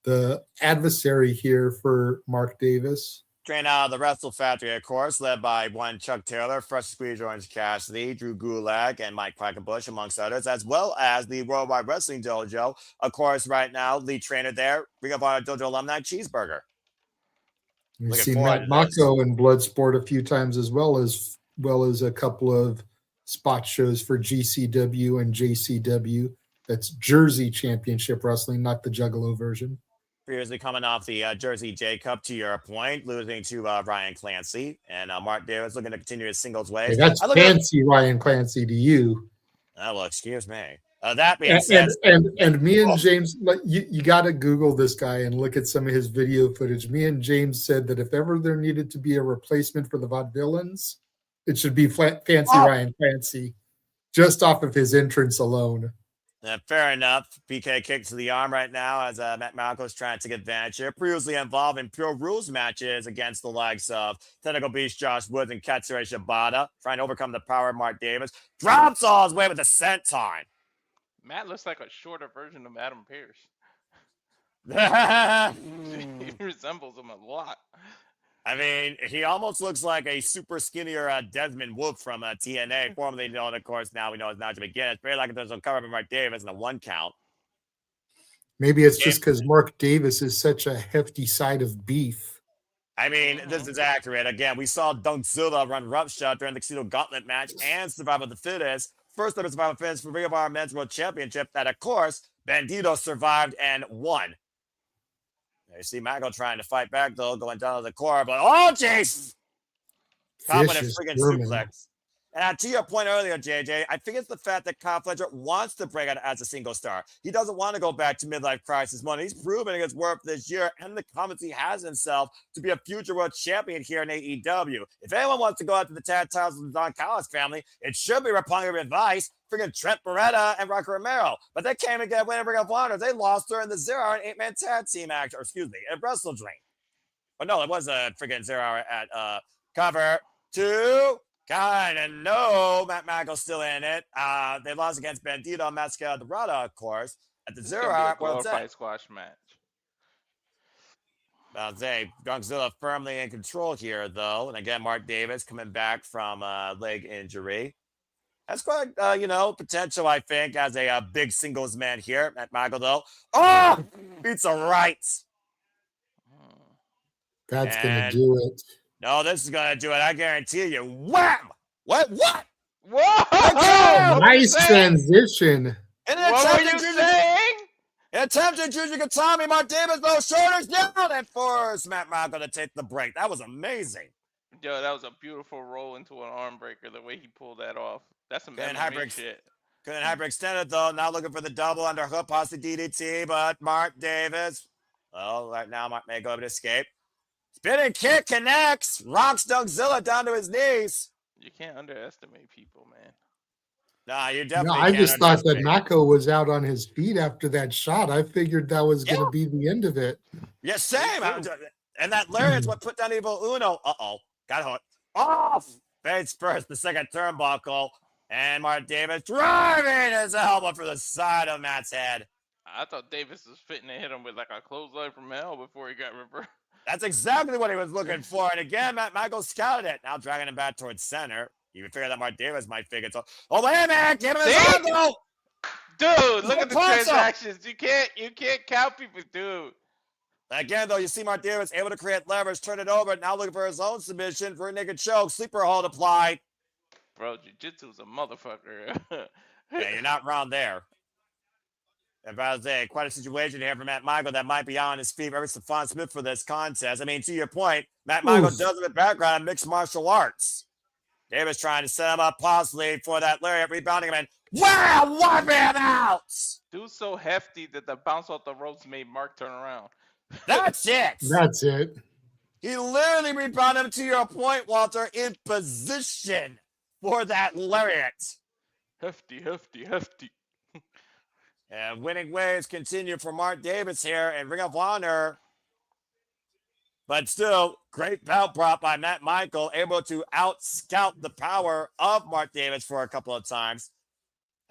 the adversary here for Mark Davis. Trained out of the Wrestle Factory, of course, led by one Chuck Taylor, Fresh Squeeze Orange Cassidy, Drew Gulak, and Mike Quackenbush, amongst others, as well as the Worldwide Wrestling Dojo. Of course, right now, lead trainer there, Ring of Honor Dojo alumni, Cheeseburger. You've seen Matt Mako in Bloodsport a few times as well as a couple of spot shows for GCW and JCW. That's Jersey Championship Wrestling, not the Juggalo version. Previously coming off the Jersey J Cup, to your point, losing to Ryan Clancy. And Mark Davis looking to continue his singles ways. Hey, that's fancy Ryan Clancy to you. Well, excuse me. That being said, and me and James, you got to Google this guy and look at some of his video footage. Me and James said that if ever there needed to be a replacement for the Vaudevillains, it should be fancy Ryan Clancy, just off of his entrance alone. Fair enough. PK kicks to the arm right now as Matt Malcolm's trying to take advantage here. Previously involved in Pure Rules matches against the likes of Technical Beast Josh Woods and Katsura Shibata, trying to overcome the power of Mark Davis. Drops all his way with the senton. Matt looks like a shorter version of Adam Pearce. He resembles him a lot. I mean, he almost looks like a super skinnier Desmond Wolf from TNA, formerly known, of course, now we know as Najee McGinnis. It's very like there's a cover of Mark Davis in a 1 count. Maybe it's just because Mark Davis is such a hefty side of beef. I mean, this is accurate. Again, we saw Dunkzilla run roughshod during the Casino Gauntlet match and Survival of the Fittest. First ever Survival of the Fittest for Ring of Honor Men's World Championship that, of course, Bandito survived and won. You see Michael trying to fight back, though, going down to the core, but oh, jeez! Confident friggin' suplex. And to your point earlier, JJ, I think it's the fact that Kyle Fletcher wants to break out as a single star. He doesn't want to go back to midlife crisis mode. He's proven his worth this year and the confidence he has himself to be a future world champion here in AEW. If anyone wants to go after the tag titles of the Don Callis family, it should be Rapunga Advice, friggin' Trent Beretta and Rocky Romero. But they came and get winning Ring of Honor. They lost during the 0 Hour and 8-man tag team match, or excuse me, at Wrestle Dream. But no, it was a friggin' 0 Hour at Cover 2. Kind of no, Matt Michael's still in it. They lost against Bandito and Mascara Dorada, of course, at the 0 Hour glorified squash match. I'll say Godzilla firmly in control here, though. And again, Mark Davis coming back from leg injury. That's quite, potential, I think, as a big singles man here. Matt Michael, though. Oh! Beats a right. That's going to do it. No, this is going to do it. I guarantee you. Wham! What? Whoa! Nice transition. What were you saying? Attempted Juju Katami, Mark Davis, those shoulders down, and forced Matt Michael to take the break. That was amazing. Yo, that was a beautiful roll into an arm breaker, the way he pulled that off. That's some MMA shit. Couldn't hyperextend it, though. Now looking for the double underhook, possibly DDT, but Mark Davis. Well, right now, Mark may go able to escape. Spinning kick connects. Rocks Dunkzilla down to his knees. You can't underestimate people, man. Nah, you definitely I just thought that Mako was out on his feet after that shot. I figured that was going to be the end of it. Yeah, same. And that lariat's what put down Evil Uno. Uh-oh. Got hooked. Off. Face first, the second turnbuckle. And Mark Davis driving his elbow for the side of Matt's head. I thought Davis was fitting to hit him with like a clothesline from hell before he got reversed. That's exactly what he was looking for. And again, Matt Michael scouted it. Now dragging him back towards center. You would figure that Mark Davis might figure it. So, oh, wait a minute. Give him his See? arm, though. Dude, look Good at the punch, though. transactions. You can't count people, dude. Again, though, you see Mark Davis able to create leverage, turn it over, now looking for his own submission for a naked choke. Sleeper hold applied. Bro, jiu-jitsu's a motherfucker. Yeah, you're not wrong there. And I was saying, quite a situation here for Matt Michael that might be on his feet. Remember Stephon Smith for this contest. I mean, to your point, Matt Michael does have a background in mixed martial arts. Davis trying to set him up possibly for that lariat, rebounding him, and wow, wipe him out. Dude's so hefty that the bounce off the ropes made Mark turn around. That's it. That's it. He literally rebounded him, to your point, Walter, in position for that lariat. Hefty. And winning ways continue for Mark Davis here and Ring of Honor. But still, great belt prop by Matt Michael, able to out-scout the power of Mark Davis for a couple of times.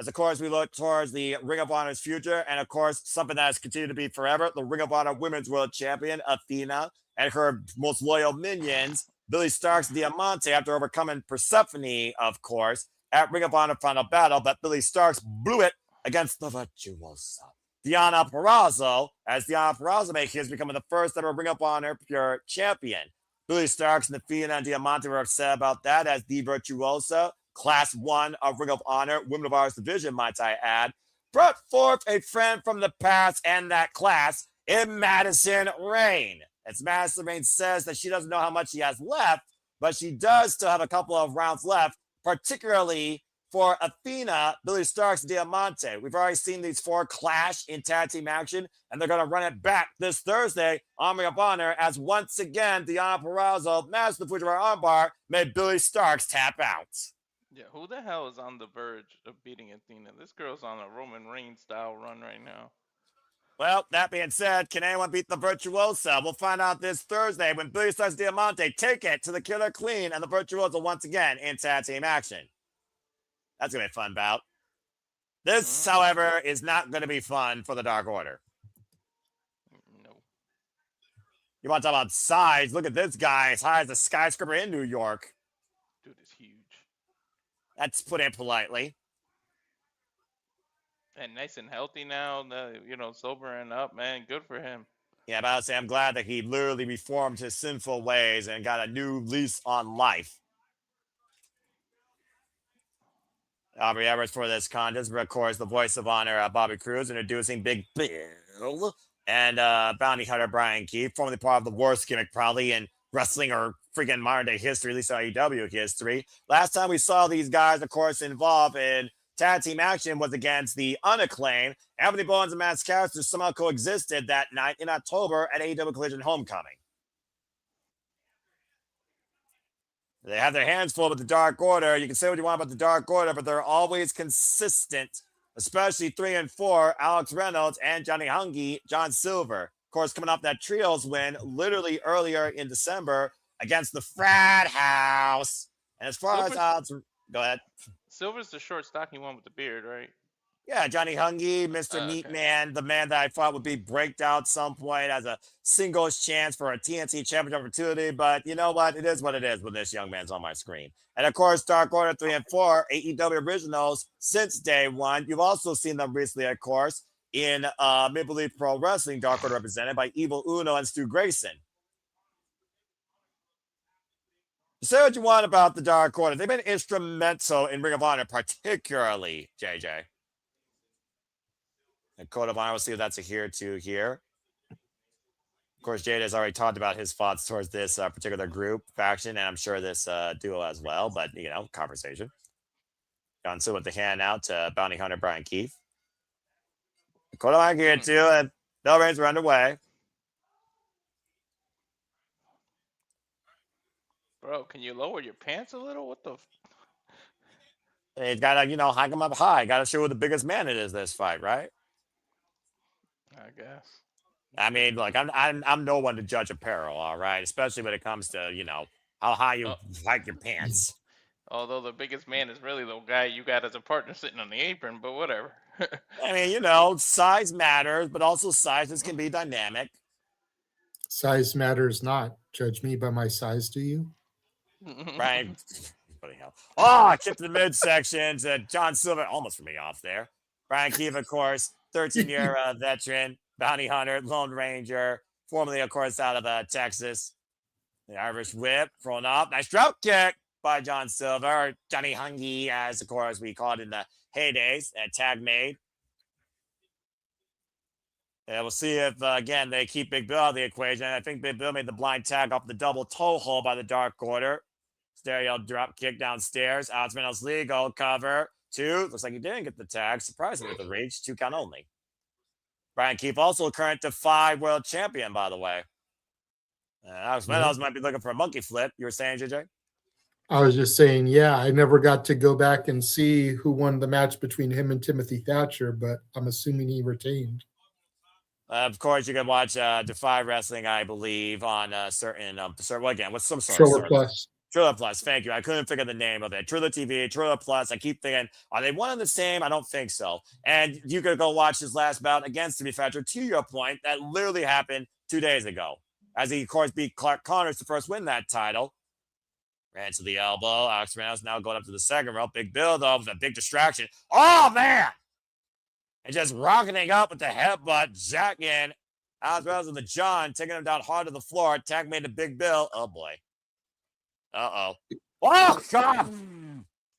As, of course, we look towards the Ring of Honor's future, and, of course, something that has continued to be forever, the Ring of Honor Women's World Champion, Athena, and her most loyal minions, Billy Starks Diamante, after overcoming Persephone, of course, at Ring of Honor Final Battle, but Billy Starks blew it against the Virtuosa. Deonna Purrazzo, as Deonna Purrazzo is becoming the first ever Ring of Honor Pure Champion. Billy Starks and Athena and Diamante were upset about that, as the Virtuosa, Class 1 of Ring of Honor, Women of Ours Division, might I add, brought forth a friend from the past and that class in Madison Rayne. As Madison Rayne says that she doesn't know how much she has left, but she does still have a couple of rounds left, particularly for Athena, Billy Starks, and Diamante. We've already seen these four clash in tag team action, and they're going to run it back this Thursday on Ring of Honor, as once again, Deonna Purrazzo, master the Fujiwara armbar, made Billy Starks tap out. Yeah, who the hell is on the verge of beating Athena? This girl's on a Roman Reigns style run right now. Well, that being said, can anyone beat the Virtuosa? We'll find out this Thursday when Billy Starks Diamante take it to the Killer Queen and the Virtuosa once again in tag team action. That's going to be a fun bout. This, however, is not going to be fun for the Dark Order. No. You want to talk about size? Look at this guy, as high as a skyscraper in New York. Dude is huge. That's put in politely. And nice and healthy now, sobering up, man. Good for him. Yeah, but I would say I'm glad that he literally reformed his sinful ways and got a new lease on life. Aubrey Edwards for this contest, but of course, the voice of honor, Bobby Cruz, introducing Big Bill and bounty hunter Bryan Keith, formerly part of the worst gimmick probably in wrestling or freaking modern day history, at least AEW history. Last time we saw these guys, of course, involved in tag team action was against the Unacclaimed. Anthony Bowens and Matt Scarcers somehow coexisted that night in October at AEW Collision Homecoming. They have their hands full with the Dark Order. You can say what you want about the Dark Order, but they're always consistent, especially 3 and 4, Alex Reynolds and Johnny Hungy, John Silver. Of course, coming off that trios win literally earlier in December against the Frat House. And as far as Alex, go ahead. Silver's the short, stocky one with the beard, right? Yeah, Johnny Hungy, Mr. Neat Man, the man that I thought would be breaked out some point as a singles chance for a TNT championship opportunity. But you know what? It is what it is when this young man's on my screen. And of course, Dark Order 3 and 4, AEW originals since day one. You've also seen them recently, of course, in Maple Leaf Pro Wrestling, Dark Order represented by Evil Uno and Stu Grayson. Say what you want about the Dark Order. They've been instrumental in Ring of Honor, particularly, JJ. And Code of Honor, we'll see if that's a here to here. Of course, Jada has already talked about his thoughts towards this particular group, faction, and I'm sure this duo as well, but, conversation. John Sue with the hand out to Bounty Hunter Bryan Keith. Code of Honor here too, and bell rings are underway. Bro, can you lower your pants a little? What the? He's got to, hike him up high. Got to show who the biggest man it is this fight, right? I guess. I mean, look, I'm no one to judge apparel, all right? Especially when it comes to, how high you hike your pants. Although the biggest man is really the guy you got as a partner sitting on the apron, but whatever. I mean, size matters, but also sizes can be dynamic. Size matters not. Judge me by my size, do you? Bryan, bloody hell. Oh, kick to the midsection to John Silver. Almost threw me off there. Bryan Keefe, of course, 13-year veteran, bounty hunter, Lone Ranger, formerly, of course, out of Texas. The Irish whip thrown up. Nice drop kick by John Silver, or Johnny Hungy, as, of course, we called it in the heydays. Tag made. And we'll see if, again, they keep Big Bill out of the equation. I think Big Bill made the blind tag off the double toe hold by the Dark Order. Stereo drop kick downstairs. Alex Reynolds legal cover. 2. Looks like he didn't get the tag. Surprisingly with the reach. 2 count only. Bryan Keefe, also current Defy world champion, by the way. Alex Reynolds might be looking for a monkey flip. You were saying, JJ? I was just saying, yeah, I never got to go back and see who won the match between him and Timothy Thatcher, but I'm assuming he retained. Of course, you can watch Defy Wrestling, I believe, on certain, well, again, what's some sort Triller of Plus. Triller Plus, thank you. I couldn't figure the name of it. Triller TV, Triller Plus. I keep thinking, are they one and the same? I don't think so. And you could go watch his last bout against Timothy Thatcher, to your point, that literally happened 2 days ago. As he, of course, beat Clark Connors to first win that title. Ran to the elbow. Alex Reynolds now going up to the second rope. Big Bill, though, with a big distraction. Oh, man! And just rocketing up with the headbutt, jacking Alex Reynolds with the John, taking him down hard to the floor. Tag made to Big Bill. Oh, boy. Uh-oh. Oh, God!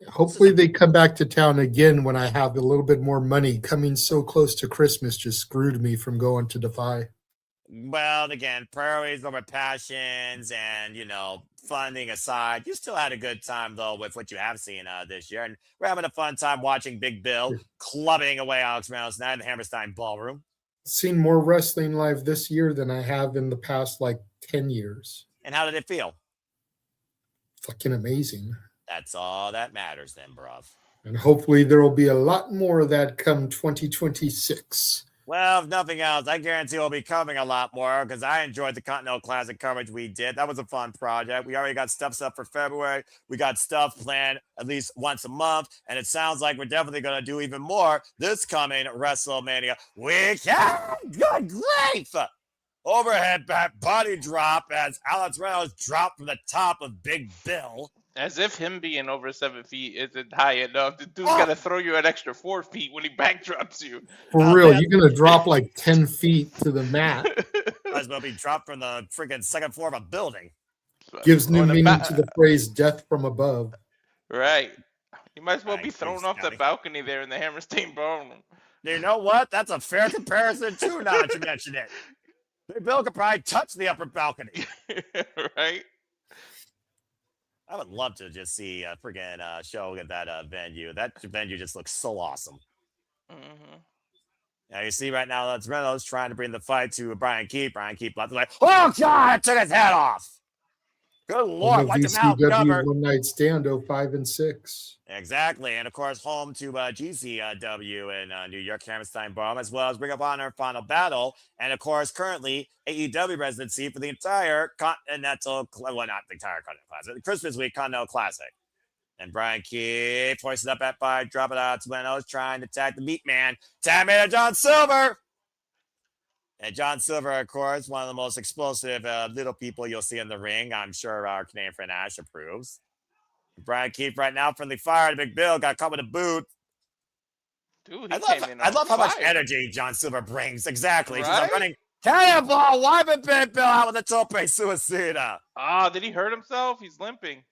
Hopefully they come back to town again when I have a little bit more money. Coming so close to Christmas just screwed me from going to Defy. Well, again, priorities over passions and, funding aside, you still had a good time, though, with what you have seen this year. And we're having a fun time watching Big Bill clubbing away Alex Reynolds tonight in the Hammerstein Ballroom. Seen more wrestling live this year than I have in the past, 10 years. And how did it feel? Fucking amazing. That's all that matters then, bruv. And hopefully there will be a lot more of that come 2026. Well, if nothing else, I guarantee we'll be covering a lot more because I enjoyed the Continental Classic coverage we did. That was a fun project. We already got stuff set for February. We got stuff planned at least once a month. And it sounds like we're definitely going to do even more this coming WrestleMania weekend. Good grief! Overhead back body drop as Alex Reynolds dropped from the top of Big Bill. As if him being over 7 feet isn't high enough. The dude's got to throw you an extra 4 feet when he backdrops you. For real, you're going to drop 10 feet to the mat. Might as well be dropped from the freaking second floor of a building. Gives new meaning to the phrase death from above. Right. You might as well be thrown off the balcony there in the Hammerstein Ballroom. You know what? That's a fair comparison, too, now that you mention it. Big Bill could probably touch the upper balcony. Right? I would love to just see a freaking show at that venue. That venue just looks so awesome. Mm-hmm. Now you see right now that's Reynolds trying to bring the fight to Bryan Keefe. Bryan Keefe left like, oh God, it took his head off. Good Lord, watch him out. Cover. One Night Stand 05 and 6. Exactly. And of course, home to GCW in New York, Hammerstein Ballroom, as well as Ring of Honor Final Battle. And of course, currently AEW residency for the entire Continental, well, not the entire Continental Classic, the Christmas week Continental Classic. And Bryan Keefe hoisted up at 5, drop it out to Reynolds, trying to tag the Meat Man. Tag made John Silver. And John Silver, of course, one of the most explosive little people you'll see in the ring. I'm sure our Canadian friend Ash approves. Bryan Keefe right now from the fire to Big Bill, got caught with a boot. Dude, I love how much energy John Silver brings. Exactly. Right? He's like running, cannonball, wiping Big Bill out with a tope suicida. Did he hurt himself? He's limping.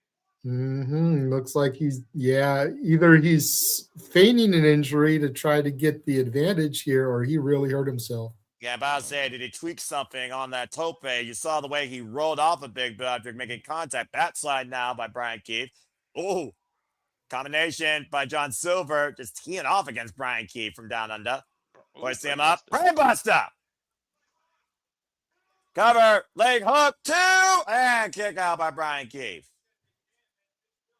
Looks like either he's feigning an injury to try to get the advantage here, or he really hurt himself. Yeah, but I was saying, did he tweak something on that tope? You saw the way he rolled off a Big Bill after making contact. Backslide now by Bryan Keefe. Oh, combination by John Silver, just teeing off against Bryan Keefe from down under. Hoist him up. Brain Bustah. Cover, leg hook, 2, and kick out by Bryan Keefe.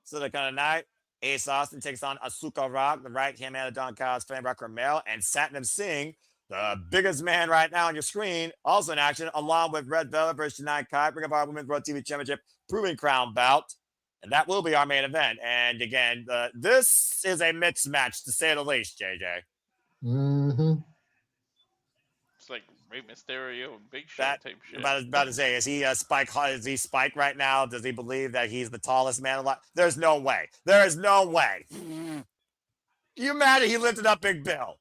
So the kind of night, Ace Austin takes on Asuka Rock, the right hand man of Don Kyle's fan, Romero, and Satnam Singh, the biggest man right now on your screen, also in action, along with Red Velvet versus Janai Kai, Ring of Honor Women's World TV Championship Proving Crown bout. And that will be our main event. And again, this is a mixed match, to say the least, JJ. It's like Rey Mysterio, Big Show That type shit. about to say, is he Spike? Is he Spike right now? Does he believe that he's the tallest man alive? There's no way. There is no way. You mad that he lifted up Big Bill?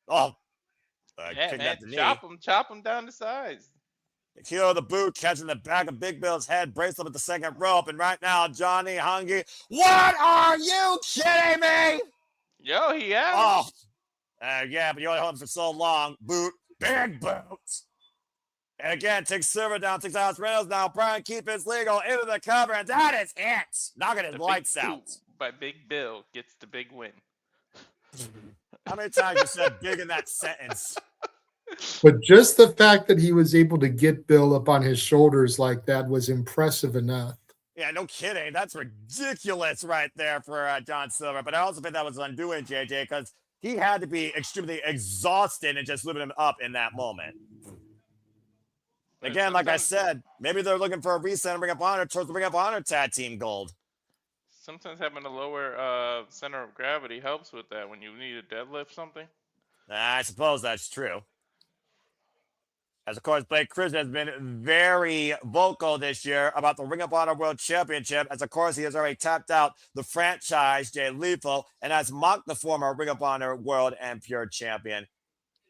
Oh, Yeah, kick man, that to chop him down to size. Heel of the boot, catching the back of Big Bill's head, bracelet with the second rope, and right now Johnny Hungee. What are you kidding me? Yo, he out. Oh, yeah, but you only hold him for so long. Boot, big boots. And again, takes Silver down, takes Alex Reynolds now. Bryan keeps legal into the cover, and that is it. Knocking his lights out. By Big Bill gets the big win. How many times you said big in that sentence? But just the fact that he was able to get Bill up on his shoulders like that was impressive enough. Yeah, no kidding. That's ridiculous right there for John Silver. But I also think that was undoing JJ because he had to be extremely exhausted and just lifting him up in that moment. Again, like I said, maybe they're looking for a reset and Ring of Honor towards the Ring of Honor tag team gold. Sometimes having a lower center of gravity helps with that when you need a deadlift something. I suppose that's true. As of course, Blake Cruz has been very vocal this year about the Ring of Honor World Championship. As of course, he has already tapped out the franchise, Jay Lethal, and has mocked the former Ring of Honor World and Pure Champion.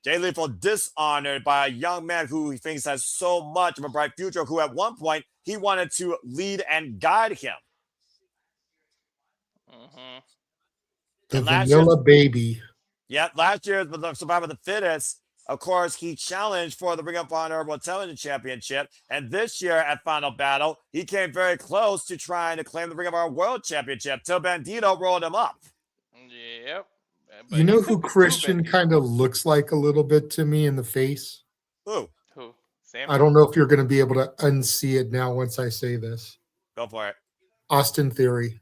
Jay Lethal dishonored by a young man who he thinks has so much of a bright future, who at one point he wanted to lead and guide him. Mm-hmm. The vanilla baby. Yeah, last year with the Survivor of the Fittest, of course, he challenged for the Ring of Honor World Television Championship. And this year at Final Battle, he came very close to trying to claim the Ring of Honor World Championship till Bandito rolled him up. Yep. But you know who Christian kind of looks like a little bit to me in the face? Who? Sam? I don't know if you're going to be able to unsee it now once I say this. Go for it. Austin Theory.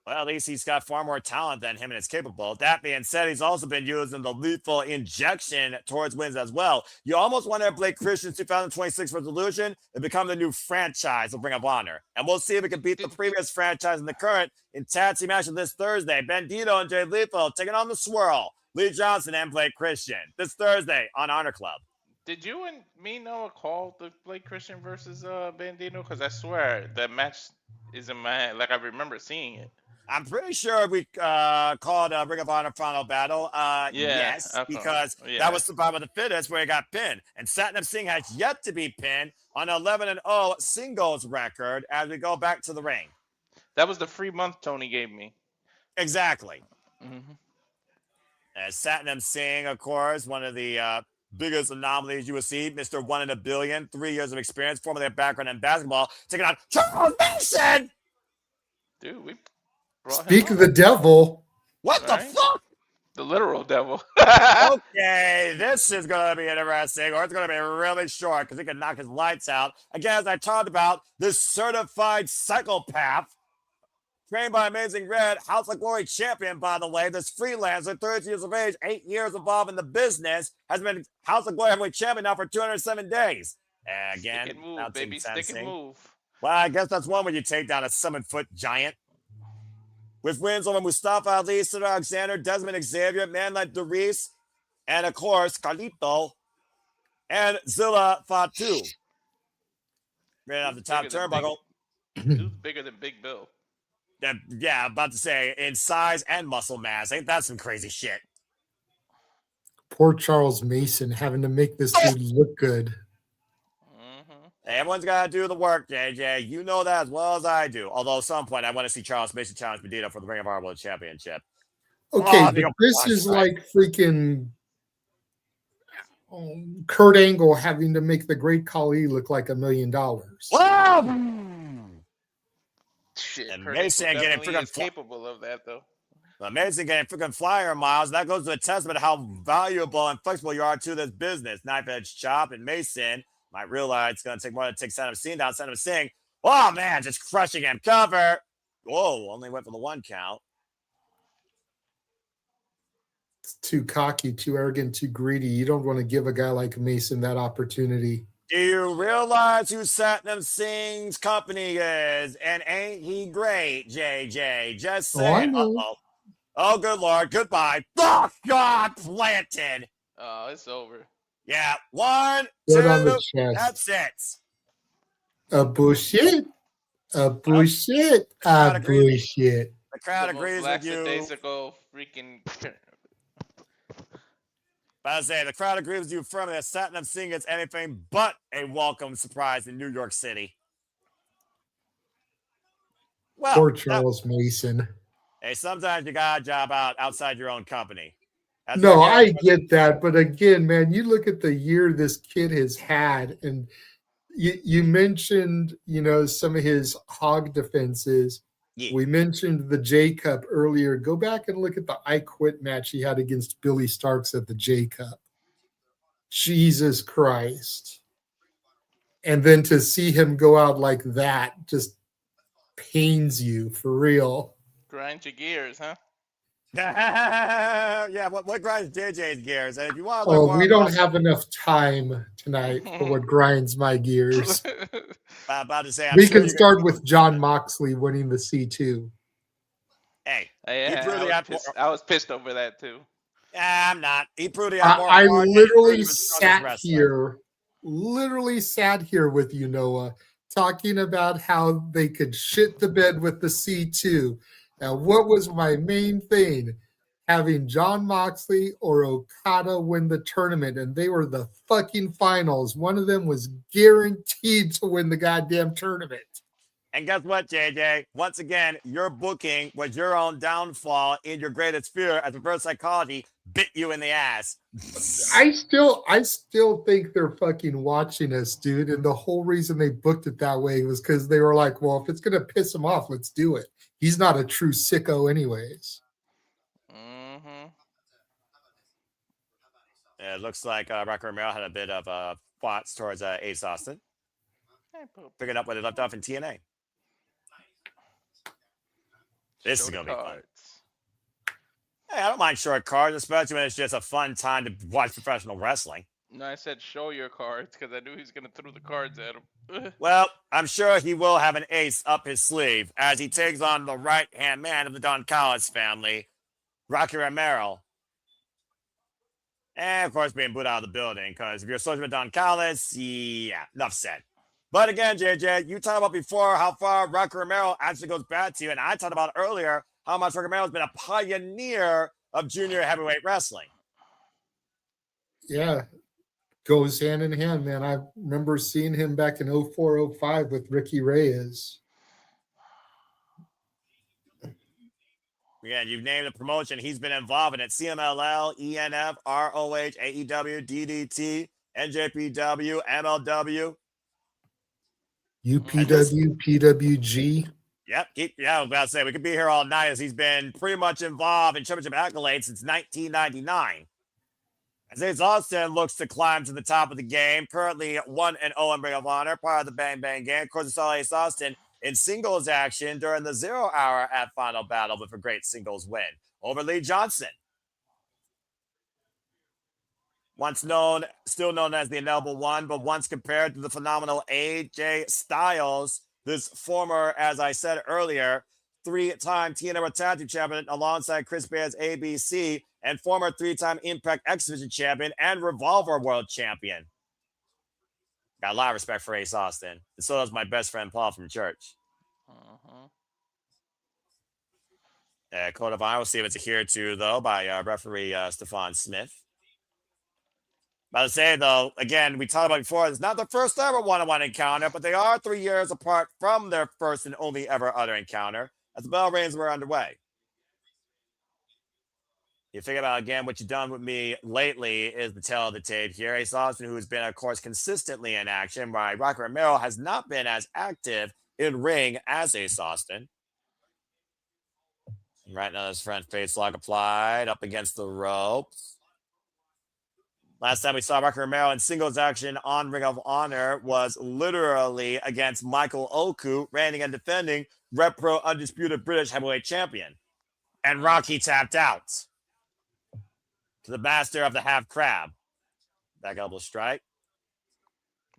Well, at least he's got far more talent than him and is capable. That being said, he's also been using the lethal injection towards wins as well. You almost wonder if Blake Christian's 2026 resolution to become the new franchise of Ring of Honor. And we'll see if it can beat the previous franchise and the current in tag team action this Thursday. Bandito and Jay Lethal taking on the Swirl, Lee Johnson and Blake Christian this Thursday on Honor Club. Did you and me know a call the Blake Christian versus Bandito? Because I swear that match is in my head. Like I remember seeing it. I'm pretty sure we called Ring of Honor Final Battle. Yes, because that was Survivor of the Fittest where he got pinned. And Satnam Singh has yet to be pinned on 11-0 singles record as we go back to the ring. That was the free month Tony gave me. Exactly. Mm-hmm. As Satnam Singh, of course, one of the biggest anomalies you will see, Mr. 1 in a billion, 3 years of experience, formerly a background in basketball, taking on Charles Mason. Dude, we speak of the devil. What the fuck? The literal devil. Okay, this is going to be interesting, or it's going to be really short because he can knock his lights out. Again, as I talked about, this certified psychopath, trained by Amazing Red, House of Glory champion, by the way, this freelancer, 30 years of age, 8 years involved in the business, has been House of Glory heavyweight champion now for 207 days. Again, stick and move, baby, stick and move. Well, I guess that's one when you take down a 7-foot giant. With wins over Mustafa Ali, Cedric Alexander, Desmond Xavier, man like Darius, and of course, Carlito, and Zilla Fatu. Right off the top turnbuckle. Who's bigger than Big Bill? Yeah, about to say, in size and muscle mass. Ain't that some crazy shit? Poor Charles Mason having to make this dude look good. Everyone's got to do the work, JJ. You know that as well as I do. Although at some point, I want to see Charles Mason challenge Bandito for the Ring of Honor World Championship. Okay, but this is like freaking Kurt Angle having to make the Great Khali look like $1 million. Wow! Shit, and Mason getting freaking capable of that, though. Amazing getting freaking flyer miles. That goes to a testament of how valuable and flexible you are to this business. Knife edge chop, and Mason might realize it's going to take more to take Satnam Singh down. Satnam Singh, oh man, just crushing him. Cover. Whoa, only went for the 1 count. It's too cocky, too arrogant, too greedy. You don't want to give a guy like Mason that opportunity. Do you realize who Satnam Singh's company is? And ain't he great, JJ? Just saying. Oh, good Lord. Goodbye. Oh, God, planted. Oh, it's over. Yeah, 1, Right on 2. the chest. That's it. A bullshit. A bullshit. crowd A agrees. bullshit. The crowd The most agrees with you. lackadaisical freaking. But I say the crowd agrees with you firmly that Satnam Singh is anything but a welcome surprise in New York City. Well, Poor Charles Mason. hey, sometimes you got a job outside your own company. No, I get that. But again, man, you look at the year this kid has had, and you mentioned, some of his hog defenses. Yeah. We mentioned the J Cup earlier. Go back and look at the I Quit match he had against Billy Starks at the J Cup. Jesus Christ. And then to see him go out like that just pains you for real. Grind your gears, huh? Yeah, what grinds JJ's gears? And if you want to learn more we don't have enough time tonight for what grinds my gears. I'm about to say, we can start with John Moxley winning the C2. Hey, I was pissed over that too. I'm not. He proved I literally sat here with you, Noah, talking about how they could shit the bed with the C2. Now, what was my main thing? Having John Moxley or Okada win the tournament, and they were the fucking finals. One of them was guaranteed to win the goddamn tournament. And guess what, JJ? Once again, your booking was your own downfall in your greatest fear as reverse psychology bit you in the ass. I still think they're fucking watching us, dude. And the whole reason they booked it that way was because they were like, well, if it's going to piss him off, let's do it. He's not a true sicko anyways. Mm-hmm. It looks like Romero had a bit of thoughts towards Ace Austin. Picking up what it left off in TNA. This is going to be fun. Hey, I don't mind short cards, especially when it's just a fun time to watch professional wrestling. No, I said show your cards because I knew he was going to throw the cards at him. Well, I'm sure he will have an ace up his sleeve as he takes on the right-hand man of the Don Callis family, Rocky Romero. And, of course, being booed out of the building because if you're associated with Don Callis, yeah, enough said. But again, JJ, you talked about before how far Rocky Romero actually goes back to you, and I talked about earlier how much Rocky Romero has been a pioneer of junior heavyweight wrestling. Yeah, goes hand in hand, man. I remember seeing him back in 04-05 with Ricky Reyes. Again, you've named the promotion. He's been involved in it. CMLL, ENF, ROH, AEW, DDT, NJPW, MLW. UPW, PWG. Yep. I was about to say, we could be here all night as he's been pretty much involved in championship accolades since 1999. As Ace Austin looks to climb to the top of the game, currently 1-0 in Ring of Honor, part of the Bang Bang Gang. Of course, we saw Ace Austin in singles action during the 0 hour at Final Battle with a great singles win over Lee Johnson. Still known as the Ineligible One, but once compared to the phenomenal AJ Styles, this former, as I said earlier, 3-time TNA World Tag Team Champion alongside Chris Bear's ABC and former 3-time Impact X Division Champion and Revolver World Champion. Got a lot of respect for Ace Austin. And so does my best friend Paul from church. Code of Honor, we'll see if it's adhered to, though, by referee Stefan Smith. About to say, though, again, we talked about before, it's not the first ever one-on-one encounter, but they are 3 years apart from their first and only ever other encounter as the bell rings were underway. You think about, again, what you've done with me lately is the tail of the tape here. Ace Austin, who has been, of course, consistently in action, while Rocky Romero has not been as active in ring as Ace Austin. Right now, his front face lock applied up against the ropes. Last time we saw Rocky Romero in singles action on Ring of Honor was literally against Michael Oku, reigning and defending Rep Pro Undisputed British Heavyweight Champion. And Rocky tapped out to the master of the half crab. Back elbow strike.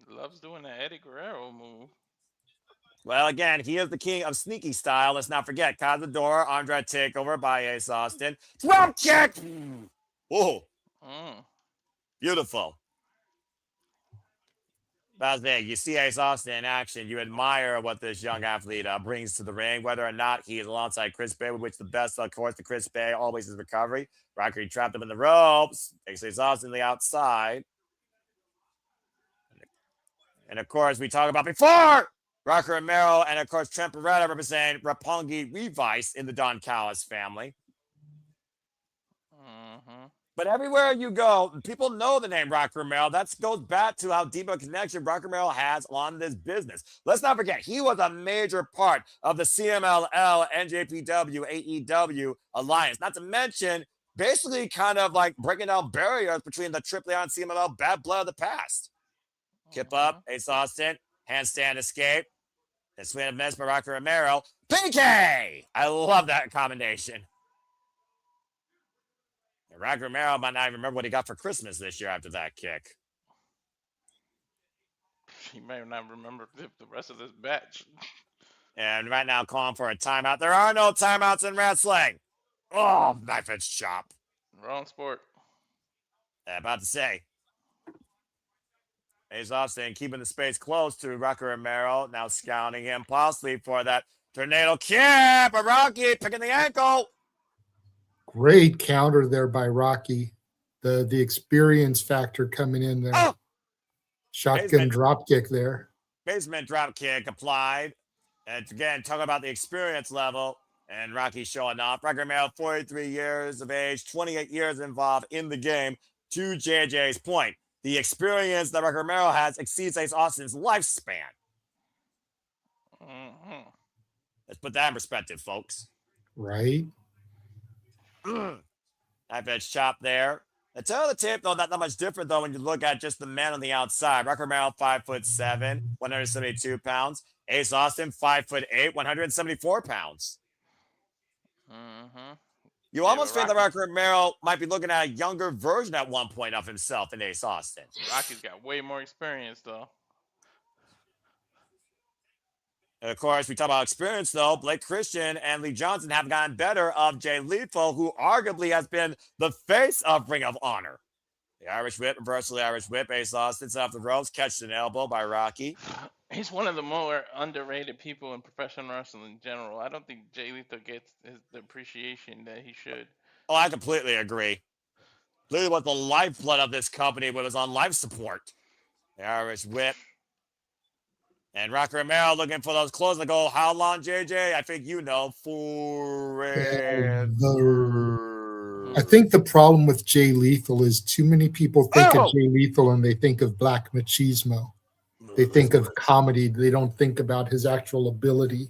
Loves doing the Eddie Guerrero move. Well, again, he is the king of sneaky style. Let's not forget, Cazador, Andrade takeover by Ace Austin. Drop kick! Whoa. Beautiful. That's the thing. You see Ace Austin in action. You admire what this young athlete brings to the ring, whether or not he is alongside Chris Bay, which the best, of course, to Chris Bay always is recovery. Rocker trapped him in the ropes. Takes Ace Austin to the outside. And of course, we talked about before Rocker Romero and of course Trent Beretta representing Roppongi Revice in the Don Callis family. But everywhere you go, people know the name Rocker Romero. That goes back to how deep a connection Rocker Romero has on this business. Let's not forget, he was a major part of the CMLL, NJPW, AEW alliance. Not to mention, basically kind of like breaking down barriers between the AAA and CMLL bad blood of the past. Kip up, Ace Austin, handstand escape, and swing and miss by Rocker Romero. PK! I love that combination. And Rocker Romero might not even remember what he got for Christmas this year after that kick. He may not remember the rest of this batch. And right now, calling for a timeout. There are no timeouts in wrestling. Oh, knife edge chop. Wrong sport. About to say. Ace Austin keeping the space close to Rocker Romero. Now scouting him possibly for that tornado kick. But Rocky picking the ankle. Great counter there by Rocky. The experience factor coming in there. Oh! Shotgun drop kick there. Basement drop kick applied. And again, talking about the experience level. And Rocky showing off. Rocker Romero, 43 years of age, 28 years involved in the game. To JJ's point, the experience that Rocker Romero has exceeds Ace Austin's lifespan. Let's put that in perspective, folks. Right. Knife edge chop there. The tail of the tape, though, not much different, though, when you look at just the man on the outside. Rocker Romero, 5'7", 172 pounds. Ace Austin, 5'8", 174 pounds. You almost feel that Rocker Romero might be looking at a younger version at one point of himself in Ace Austin. Rocky's got way more experience, though. And of course, we talk about experience, though. Blake Christian and Lee Johnson have gotten better of Jay Lethal, who arguably has been the face of Ring of Honor. The Irish Whip, reversal Irish Whip. Ace Austin off the ropes, catch an elbow by Rocky. He's one of the more underrated people in professional wrestling in general. I don't think Jay Lethal gets the appreciation that he should. Oh, I completely agree. Literally was the lifeblood of this company when it was on life support. The Irish Whip. And Rocker Romero looking for those clothes to go, how long, JJ? I think you know. Forever. I think the problem with Jay Lethal is too many people think of Jay Lethal and they think of black machismo. They think of comedy. They don't think about his actual ability.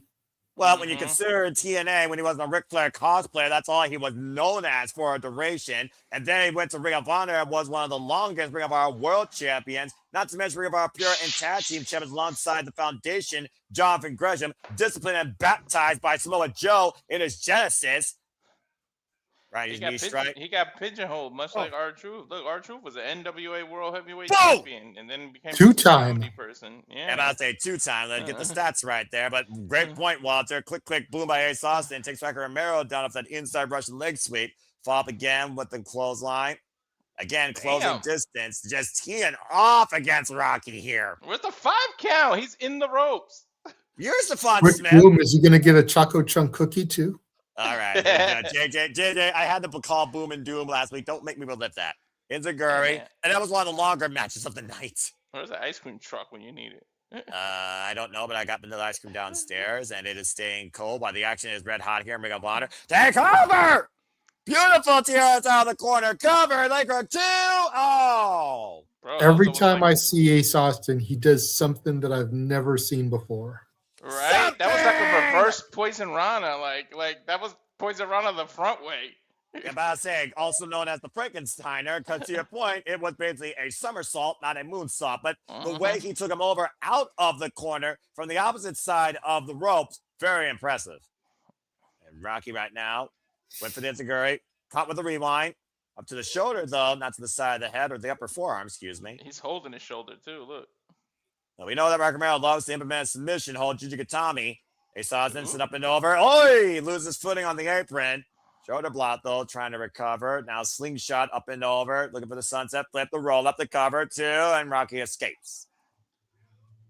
Well, when you consider TNA, when he was a Ric Flair cosplayer, that's all he was known as for a duration. And then he went to Ring of Honor and was one of the longest Ring of Honor world champions. Not to mention Ring of Honor Pure and Tag Team champions alongside the Foundation, Jonathan Gresham, disciplined and baptized by Samoa Joe in his Genesis. Right, he got pigeonholed, much like R-Truth. Look, R-Truth was an NWA World Heavyweight Champion, and then became two-time person. Yeah, I'm about to say two-time. Let's get the stats right there. But great point, Walter. Click, click, boom by Ace Austin. Takes Rocker Romero down off that inside Russian leg sweep. Follow up again with the clothesline. Again, closing distance. Just teeing off against Rocky here. Where's the 5 count? He's in the ropes. Here's the fun, Rick Smith. Boom, is he going to get a Choco Chunk cookie too? All right. JJ, I had to call Boom and Doom last week. Don't make me relive that. Inzaguri. And that was one of the longer matches of the night. Where's the ice cream truck when you need it? I don't know, but I got vanilla ice cream downstairs, and it is staying cold while the action is red hot here in Ring of Honor. Take over! Beautiful tears out of the corner. Cover, Laker 2. Oh! Bro, every time I see Ace Austin, he does something that I've never seen before. Right? That was like a reverse Poison Rana. Like that was Poison Rana the front way. I'm about to say, also known as the Frankensteiner, because to your point, it was basically a somersault, not a moonsault. But the way he took him over out of the corner from the opposite side of the ropes, very impressive. And Rocky right now went for the Inzaguri, caught with the rewind. Up to the shoulder, though, not to the side of the head or the upper forearm, excuse me. He's holding his shoulder, too. Look. Now, we know that Rocker Romero loves to implement a submission hold, Jujigatami. Ace Austin sit up and over. Oi! Loses footing on the apron. Shoulder block, though, trying to recover. Now slingshot up and over. Looking for the sunset flip, the roll up, the cover, too. And Rocky escapes.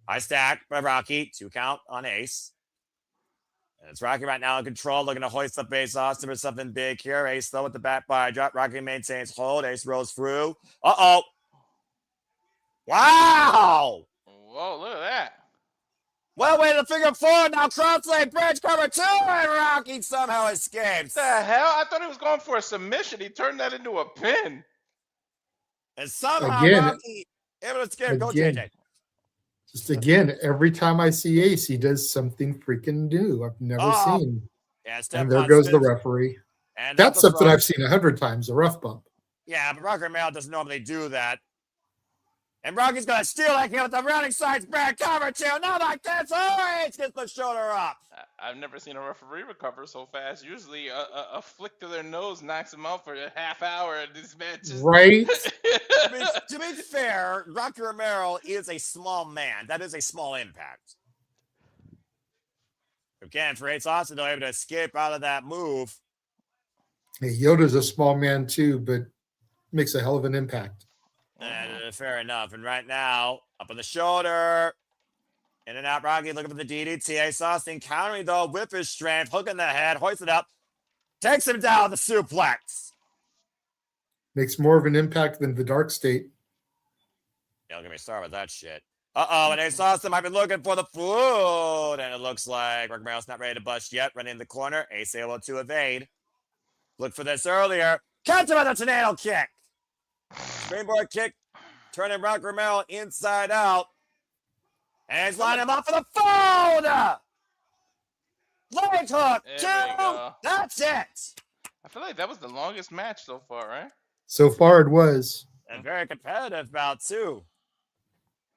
High stack by Rocky. 2 count on Ace. And it's Rocky right now in control, looking to hoist up Ace Austin for something big here. Ace though with the back by drop. Rocky maintains hold. Ace rolls through. Uh-oh. Wow. Whoa, look at that. Well, wait, the figure 4. Now cross-leg bridge cover 2. And Rocky somehow escapes. The hell? I thought he was going for a submission. He turned that into a pin. And somehow Again, Rocky able to escape. Go, JJ. Just again, every time I see Ace, he does something freaking new I've never seen. Yeah, and there goes the referee. And that's something I've seen 100 times, a rough bump. Yeah, but Rocky Romero doesn't normally do that. And Rocky's going to steal that kill with the running sides back cover 2. Not like this. Oh, Ace gets the shoulder up. I've never seen a referee recover so fast. Usually a flick to their nose knocks him out for a half hour in these matches. Right? To be fair, Rocky Romero is a small man. That is a small impact. Again, for Ace Austin, though, able to escape out of that move. Hey, Yoda's a small man too, but makes a hell of an impact. Fair enough. And right now, up on the shoulder. In and out, Rocky looking for the DDT. Ace Austin countering, though, with his strength. Hooking the head, hoists it up. Takes him down the suplex. Makes more of an impact than the Dark State. Yeah, don't get me started with that shit. Uh-oh, and Ace Austin might be looking for the food. And it looks like Rocky Romero's not ready to bust yet. Running in the corner. Ace able to evade. Look for this earlier. Catch him with a tornado kick. Springboard kick. Turning Rocky Romero inside out. And he's lining him up for the fold. Leg hook. 2. That's it. I feel like that was the longest match so far, right? So far it was. And very competitive bout, too.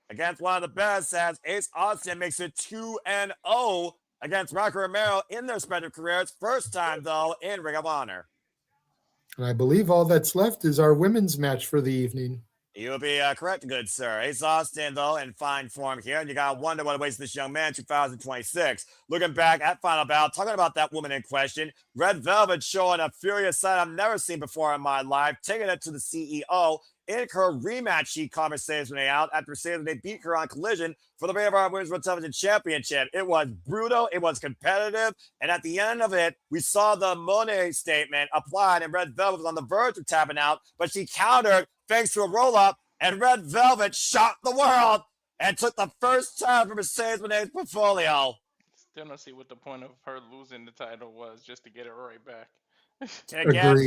Against one of the best, as Ace Austin makes it 2-0 against Rocky Romero in their respective careers. First time, though, in Ring of Honor. And I believe all that's left is our women's match for the evening. You'll be correct, good sir. Ace Austin, though, in fine form here. And you got to wonder what awaits this young man 2026. Looking back at Final Battle, talking about that woman in question. Red Velvet showing a furious side I've never seen before in my life. Taking it to the CEO in her rematch she conversation out after saying they beat her on Collision for the Ring of Honor Women's World Television Championship. It was brutal. It was competitive. And at the end of it, we saw the Monet statement applied, and Red Velvet was on the verge of tapping out, but she countered thanks to a roll-up, and Red Velvet shocked the world and took the first time from Mercedes Monet's portfolio. Still don't see what the point of her losing the title was, just to get it right back. And again,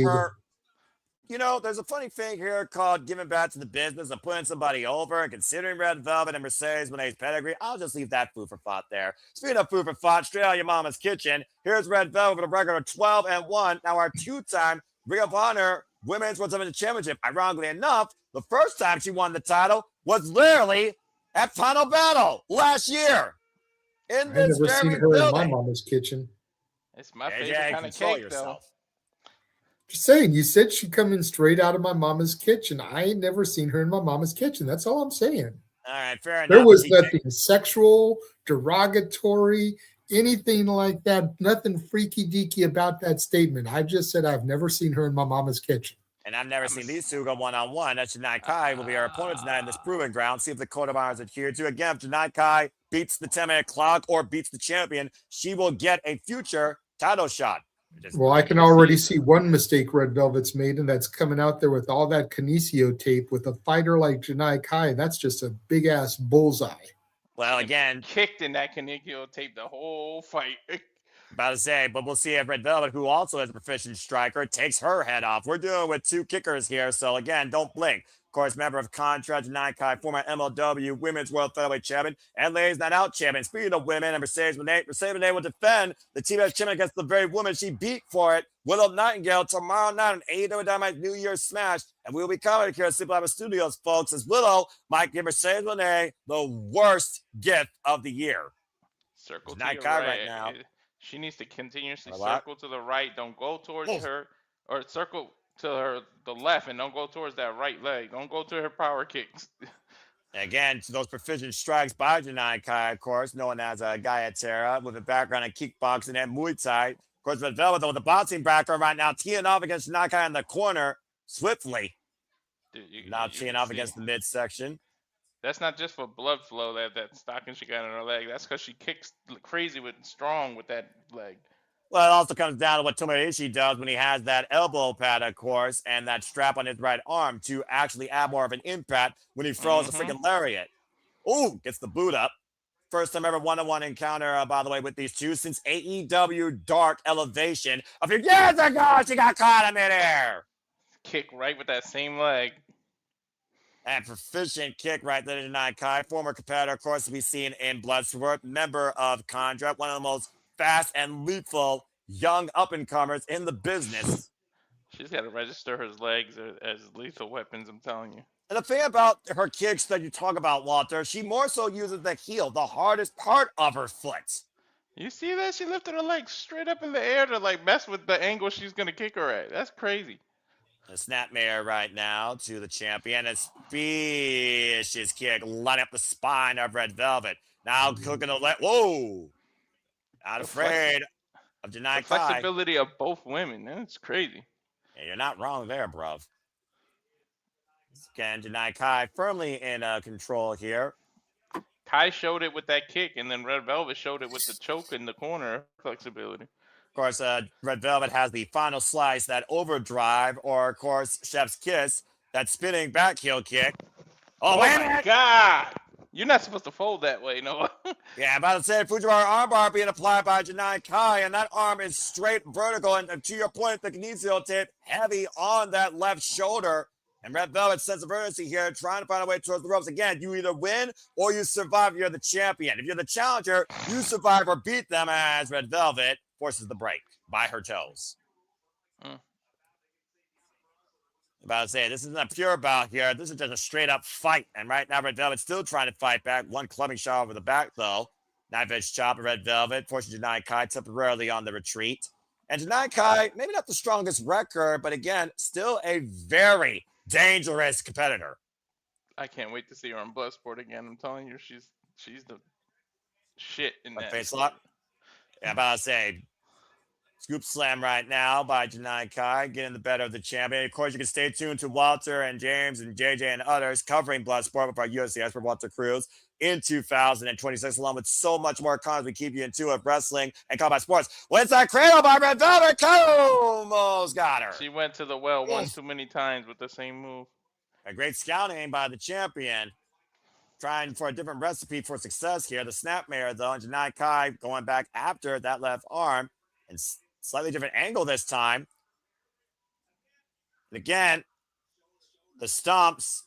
you know, there's a funny thing here called giving back to the business of putting somebody over and considering Red Velvet and Mercedes Monet's pedigree. I'll just leave that food for thought there. Speaking of food for thought, straight out of your mama's kitchen, here's Red Velvet with a record of 12-1. Now our 2-time Ring of Honor Women's World Television Championship. Ironically enough, the first time she won the title was literally at Final Battle last year. In this very building. In my mama's kitchen. It's my favorite kind of cake, though. Just saying, you said she come in straight out of my mama's kitchen. I ain't never seen her in my mama's kitchen. That's all I'm saying. All right, fair enough. There was nothing sexual, derogatory, anything like that. Nothing freaky deaky about that statement. I just said I've never seen her in my mama's kitchen. And I've never seen these two go one-on-one. That's Janai Kai will be our opponent tonight in this proving ground. See if the code of honor is adhered to. Again, if Janai Kai beats the 10-minute clock or beats the champion, she will get a future title shot. Well, I can already see one mistake Red Velvet's made, and that's coming out there with all that Kinesio tape with a fighter like Janai Kai. That's just a big-ass bullseye. Well, again, kicked in that Kinesio tape the whole fight. About to say, but we'll see if Red Velvet, who also is a proficient striker, takes her head off. We're dealing with 2 kickers here, so again, don't blink. Of course, member of Contra, Janai Kai, former MLW Women's World Featherweight Champion, and Ladies Night Out Champion. Speaking of women, and Mercedes Monet will defend the TBS Champion against the very woman she beat for it, Willow Nightingale, tomorrow night on AEW Dynamite New Year's Smash. And we'll be covering here at Simple Lava Studios, folks, as Willow might give Mercedes Monet the worst gift of the year. Circle Janai Kai right now. She needs to continuously circle to the right. Don't go towards her, or circle to the left and don't go towards that right leg. Don't go to her power kicks. Again, to those proficient strikes by Janai Kai, of course, known as Gaiatera, with a background in kickboxing and Muay Thai. Of course, Red Velvet, though, with the boxing background right now, teeing off against Janai Kai in the corner swiftly. Now teeing off against the midsection. That's not just for blood flow, that stocking she got in her leg. That's because she kicks crazy strong with that leg. Well, it also comes down to what Tomoichi does when he has that elbow pad, of course, and that strap on his right arm to actually add more of an impact when he throws a freaking lariat. Ooh, gets the boot up. First time ever one-on-one encounter, by the way, with these two since AEW Dark Elevation a few years ago. She got caught in midair. Kick right with that same leg. And proficient kick right there to Janai Kai, former competitor, of course, to be seen in Bloodsport, member of Contra, one of the most fast and lethal young up-and-comers in the business. She's got to register her legs as lethal weapons, I'm telling you. And the thing about her kicks that you talk about, Walter, she more so uses the heel, the hardest part of her foot. You see that? She lifted her legs straight up in the air to like mess with the angle she's going to kick her at. That's crazy. A snapmare right now to the champion. A vicious kick lining up the spine of Red Velvet. Now cooking the leg. Whoa! Not afraid of Janai Kai. Flexibility of both women. That's crazy. Yeah, you're not wrong there, bruv. Again, Janai Kai firmly in control here. Kai showed it with that kick, and then Red Velvet showed it with the choke in the corner. Flexibility. Of course, Red Velvet has the final slice, that overdrive, or of course, Chef's Kiss, that spinning back heel kick. Oh my God! You're not supposed to fold that way, Noah. Yeah, I'm about to say Fujiwara armbar being applied by Janai Kai, and that arm is straight vertical, and to your point, the kinesio tape heavy on that left shoulder. And Red Velvet's sense of urgency here, trying to find a way towards the ropes. Again, you either win or you survive. You're the champion. If you're the challenger, you survive or beat them, as Red Velvet forces the break by her toes. About to say, this isn't a pure bout here. This is just a straight up fight. And right now, Red Velvet's still trying to fight back. One clubbing shot over the back, though. Knife edge chop of Red Velvet, forcing Janai Kai temporarily on the retreat. And Janai Kai, maybe not the strongest record, but again, still a very dangerous competitor. I can't wait to see her on Bloodsport again. I'm telling you, she's the shit in that. Face lock. Yeah, about to say, scoop slam right now by Janai Kai, getting the better of the champion. Of course, you can stay tuned to Walter and James and JJ and others covering Bloodsport with our UFC expert Walter Cruz in 2026, along with so much more content we keep you in tune of wrestling and combat sports. Wins that cradle by Red Velvet. Almost got her. She went to the well one too many times with the same move. A great scouting by the champion. Trying for a different recipe for success here. The snapmare, though, and Janai Kai going back after that left arm. And slightly different angle this time. And again, the stomps.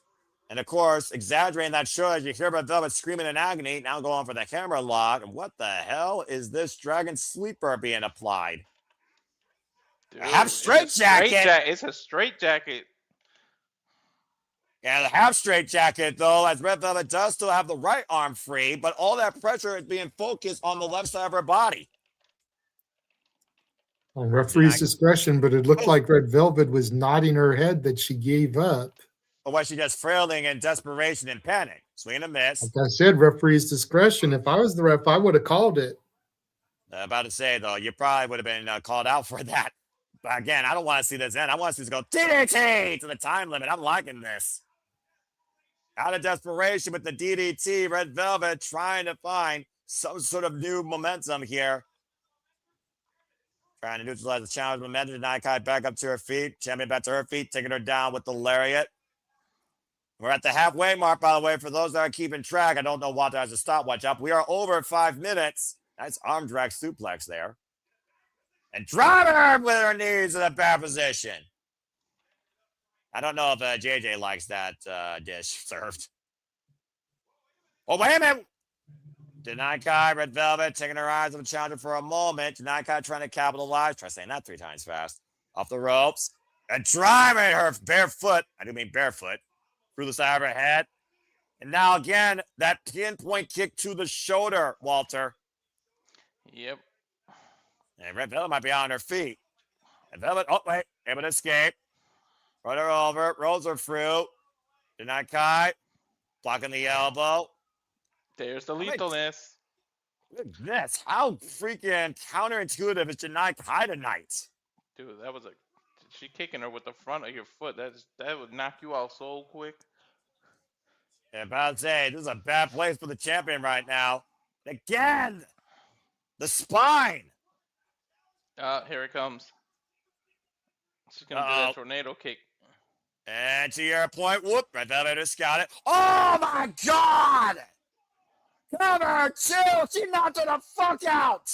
And of course, exaggerating that show as you hear Red Velvet screaming in agony. Now going for the hammer lock. And what the hell is this Dragon Sleeper being applied? Dude, a half straight jacket. It's a straight jacket. Yeah, the half straight jacket, though, as Red Velvet does still have the right arm free, but all that pressure is being focused on the left side of her body. Well, referee's discretion, but it looked like Red Velvet was nodding her head that she gave up. Or was she just frailing in desperation and panic? Swing and a miss. Like I said, referee's discretion. If I was the ref, I would have called it. About to say, though, you probably would have been called out for that. But again, I don't want to see this end. I want to see this go DDT to the time limit. I'm liking this. Out of desperation with the DDT, Red Velvet trying to find some sort of new momentum here. Trying to neutralize the challenge momentum. Janai Kai back up to her feet. Champion back to her feet, taking her down with the lariat. We're at the halfway mark, by the way, for those that are keeping track. I don't know what has a stopwatch up. We are over 5 minutes. Nice arm drag suplex there. And driving her with her knees in a bad position. I don't know if JJ likes that dish served. Oh, wait a minute. Janai Kai, Red Velvet, taking her eyes on the challenger for a moment. Janai Kai trying to capitalize. Try saying that 3 times fast. Off the ropes. And driving her barefoot. I do mean barefoot. Through the side of her head. And now again, that pinpoint kick to the shoulder, Walter. Yep. And Red Velvet might be on her feet. Red Velvet, oh, wait. Able to escape. Run her over. Rolls her through. Janai Kai. Blocking the elbow. There's the lethalness. Look at this. How freaking counterintuitive is Janai Kai tonight? Dude, that was she kicking her with the front of your foot. That would knock you out so quick. Yeah, about to say, this is a bad place for the champion right now. Again, the spine. Here it comes. She's gonna do Uh-oh. that tornado kick. And to your point, whoop, Red Velvet just got it. Oh my God! Cover two! She knocked her the fuck out!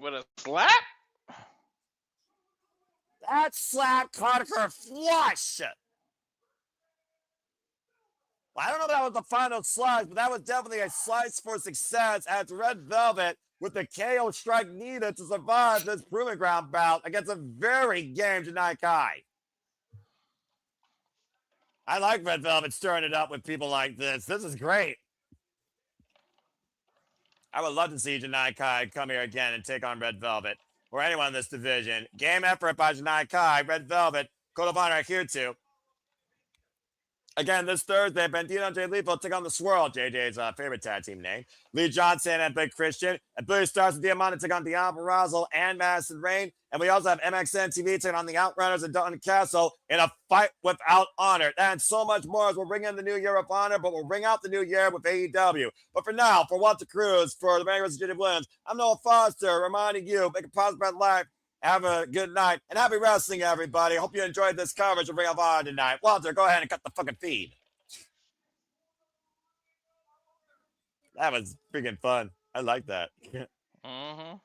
With a slap? That slap caught her flush! Well, I don't know if that was the final slice, but that was definitely a slice for success as Red Velvet, with the KO strike needed to survive this proving ground bout against a very game Janai Kai. I like Red Velvet stirring it up with people like this. This is great. I would love to see Janai Kai come here again and take on Red Velvet or anyone in this division. Game effort by Janai Kai, Red Velvet, Code of Honor here too. Again, this Thursday, Bandito and Jay Lethal take on the Swirl, JJ's favorite tag team name. Lee Johnson and Big Christian. And Billy Stars and Diamante take on Dion Barrazel and Madison Rain. And we also have MXN TV taking on the Outrunners and Dalton Castle in a fight without honor. And so much more as we'll bring in the new year of honor, but we'll bring out the new year with AEW. But for now, for Walter Cruz, for the Bengals and Jimmy Williams, I'm Noah Foster reminding you, make a positive life. Have a good night and happy wrestling, everybody. Hope you enjoyed this coverage of Ring of Honor tonight. Walter, go ahead and cut the fucking feed. That was freaking fun. I like that. Mm-hmm.